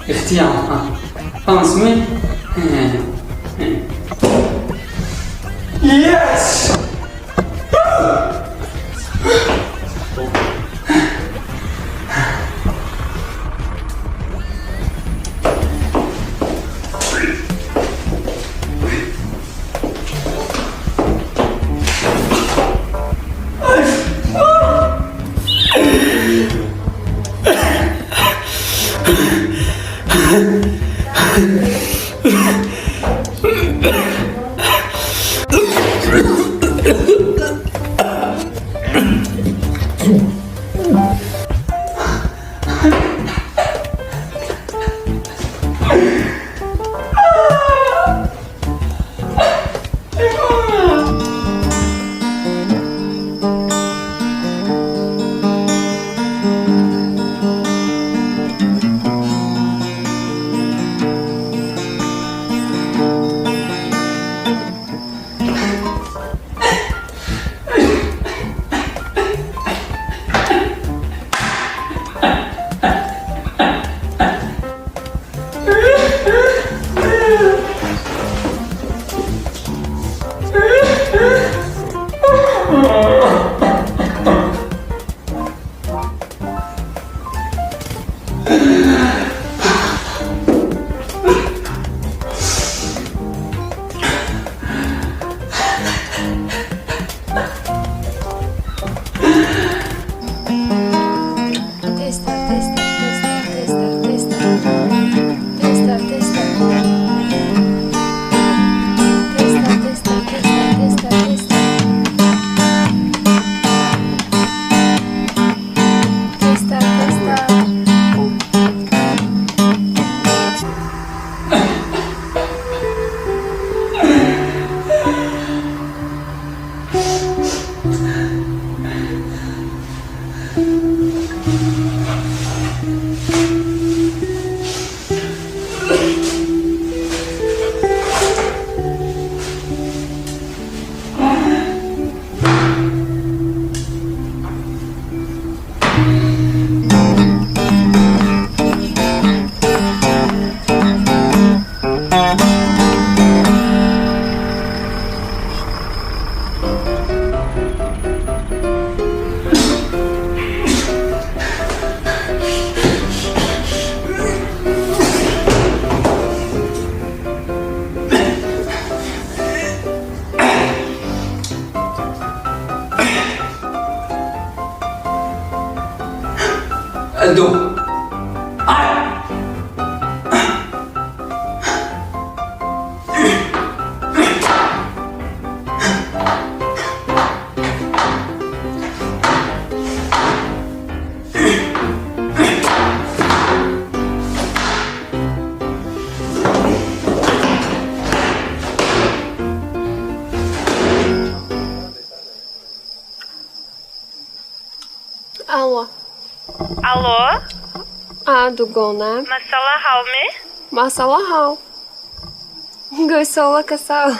İhtiyam. Hans mı? Yes! دو Алло. Алло. Дугона. Masala hal mi? Masala hal. Göğsola kasal.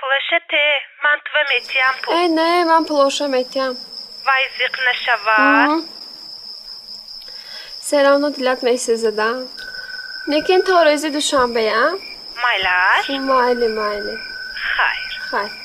Плашете, man tva metjam po. Ne, ben ploşa metyam. Vay zikna şavar. Selamno diletmeyi size de. Nekin torezi Duşanbe ya? Maylar. Mayli. Hayır.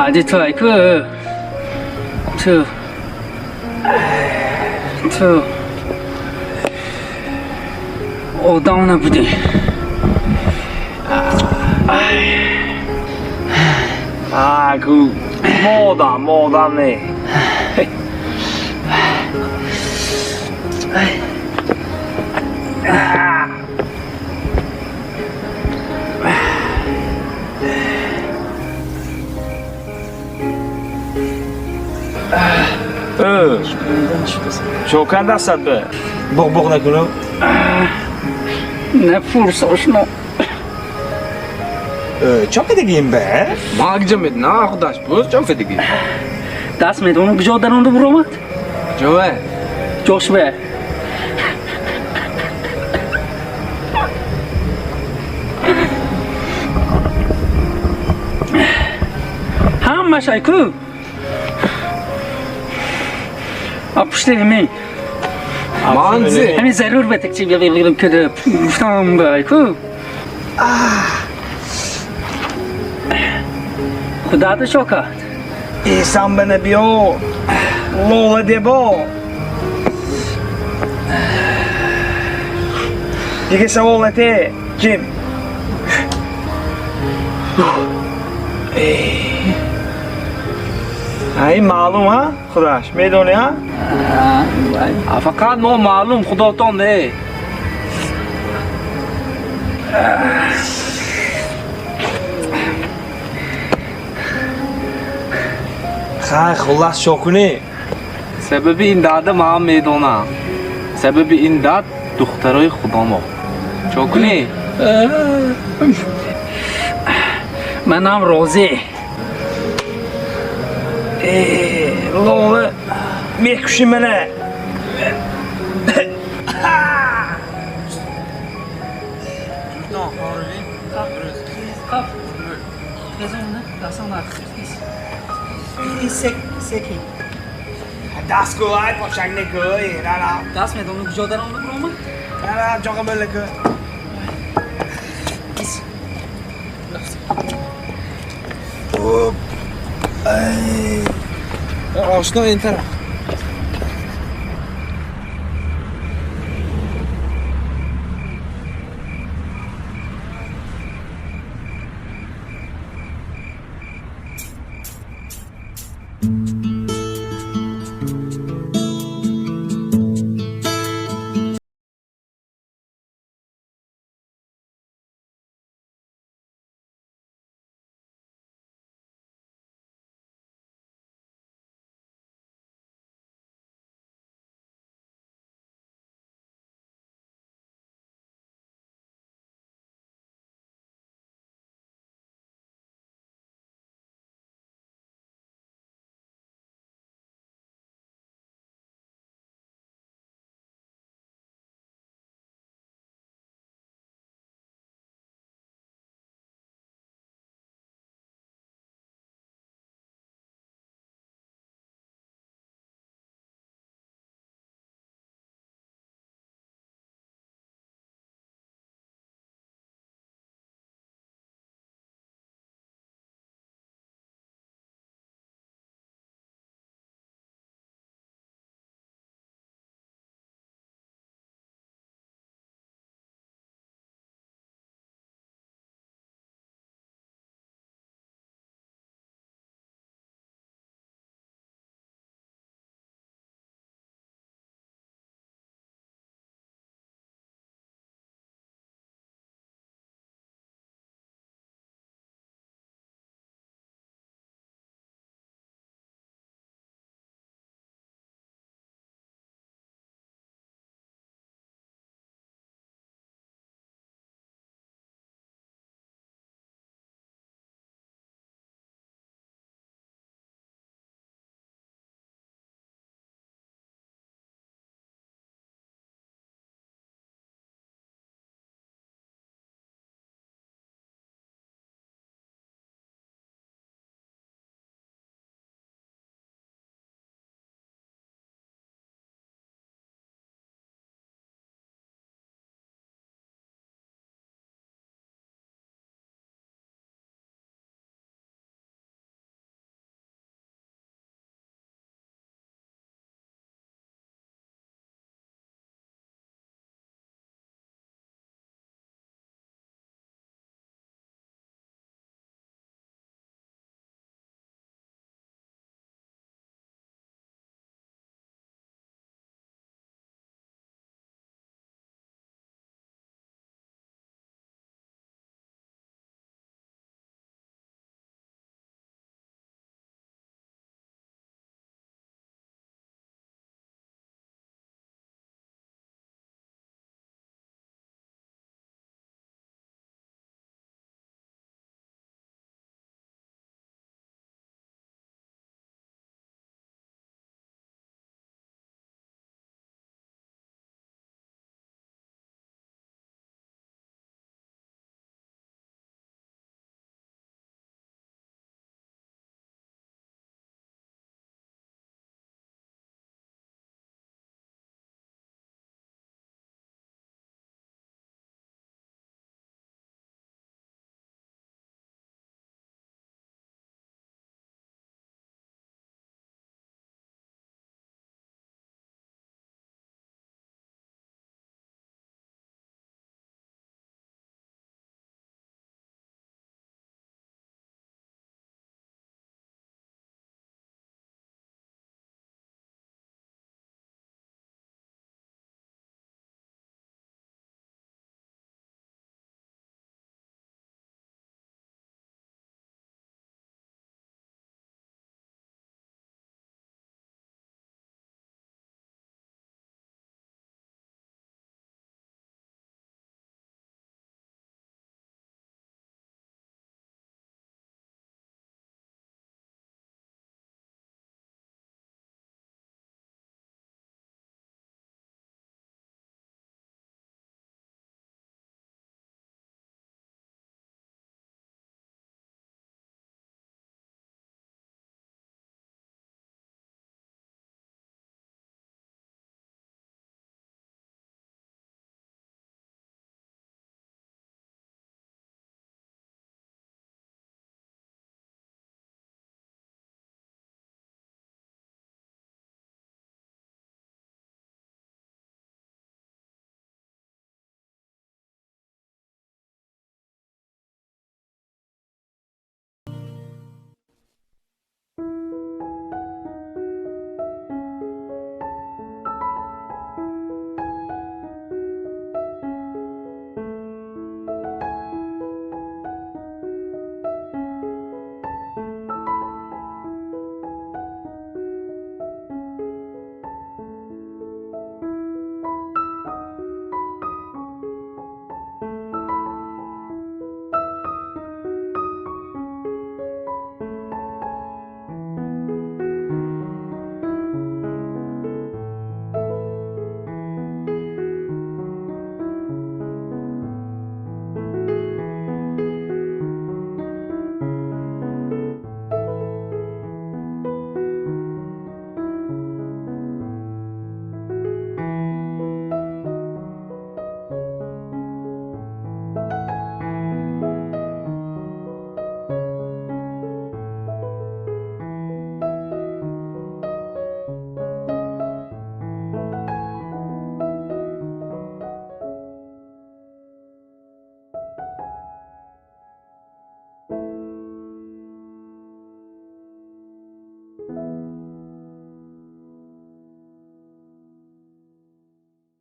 Hadi Tayku. Tu. Odamına budi. 그 뭐다네. شوکن دستت به بغ نکنم نه فرصاشنو چون فدگیم به؟ ما گجم بید نه خودش بود چون فدگیم دست میدونم کجا در اون رو برومد؟ جوه جوش به همه شایکو پشت همین همین ضرور به تکچیب بگیرم که پوفتم بایکو خدا تو شکر ایسان به نبیو لوله دیبا دیگه سوالته جیم این معلوم ها خودش میدونی ها فقط ما معلوم خداتان نه خلاص شوکنی سبب این داده ما میدونم سبب این داد دخترای خودمو شوکنی منم روزی لوله میکشی منه سکی دست گوهد پاشنگ نگوی نه دست میدونم کجا در اون رو برومد؟ نه جاقه بلکه آشنا این طرف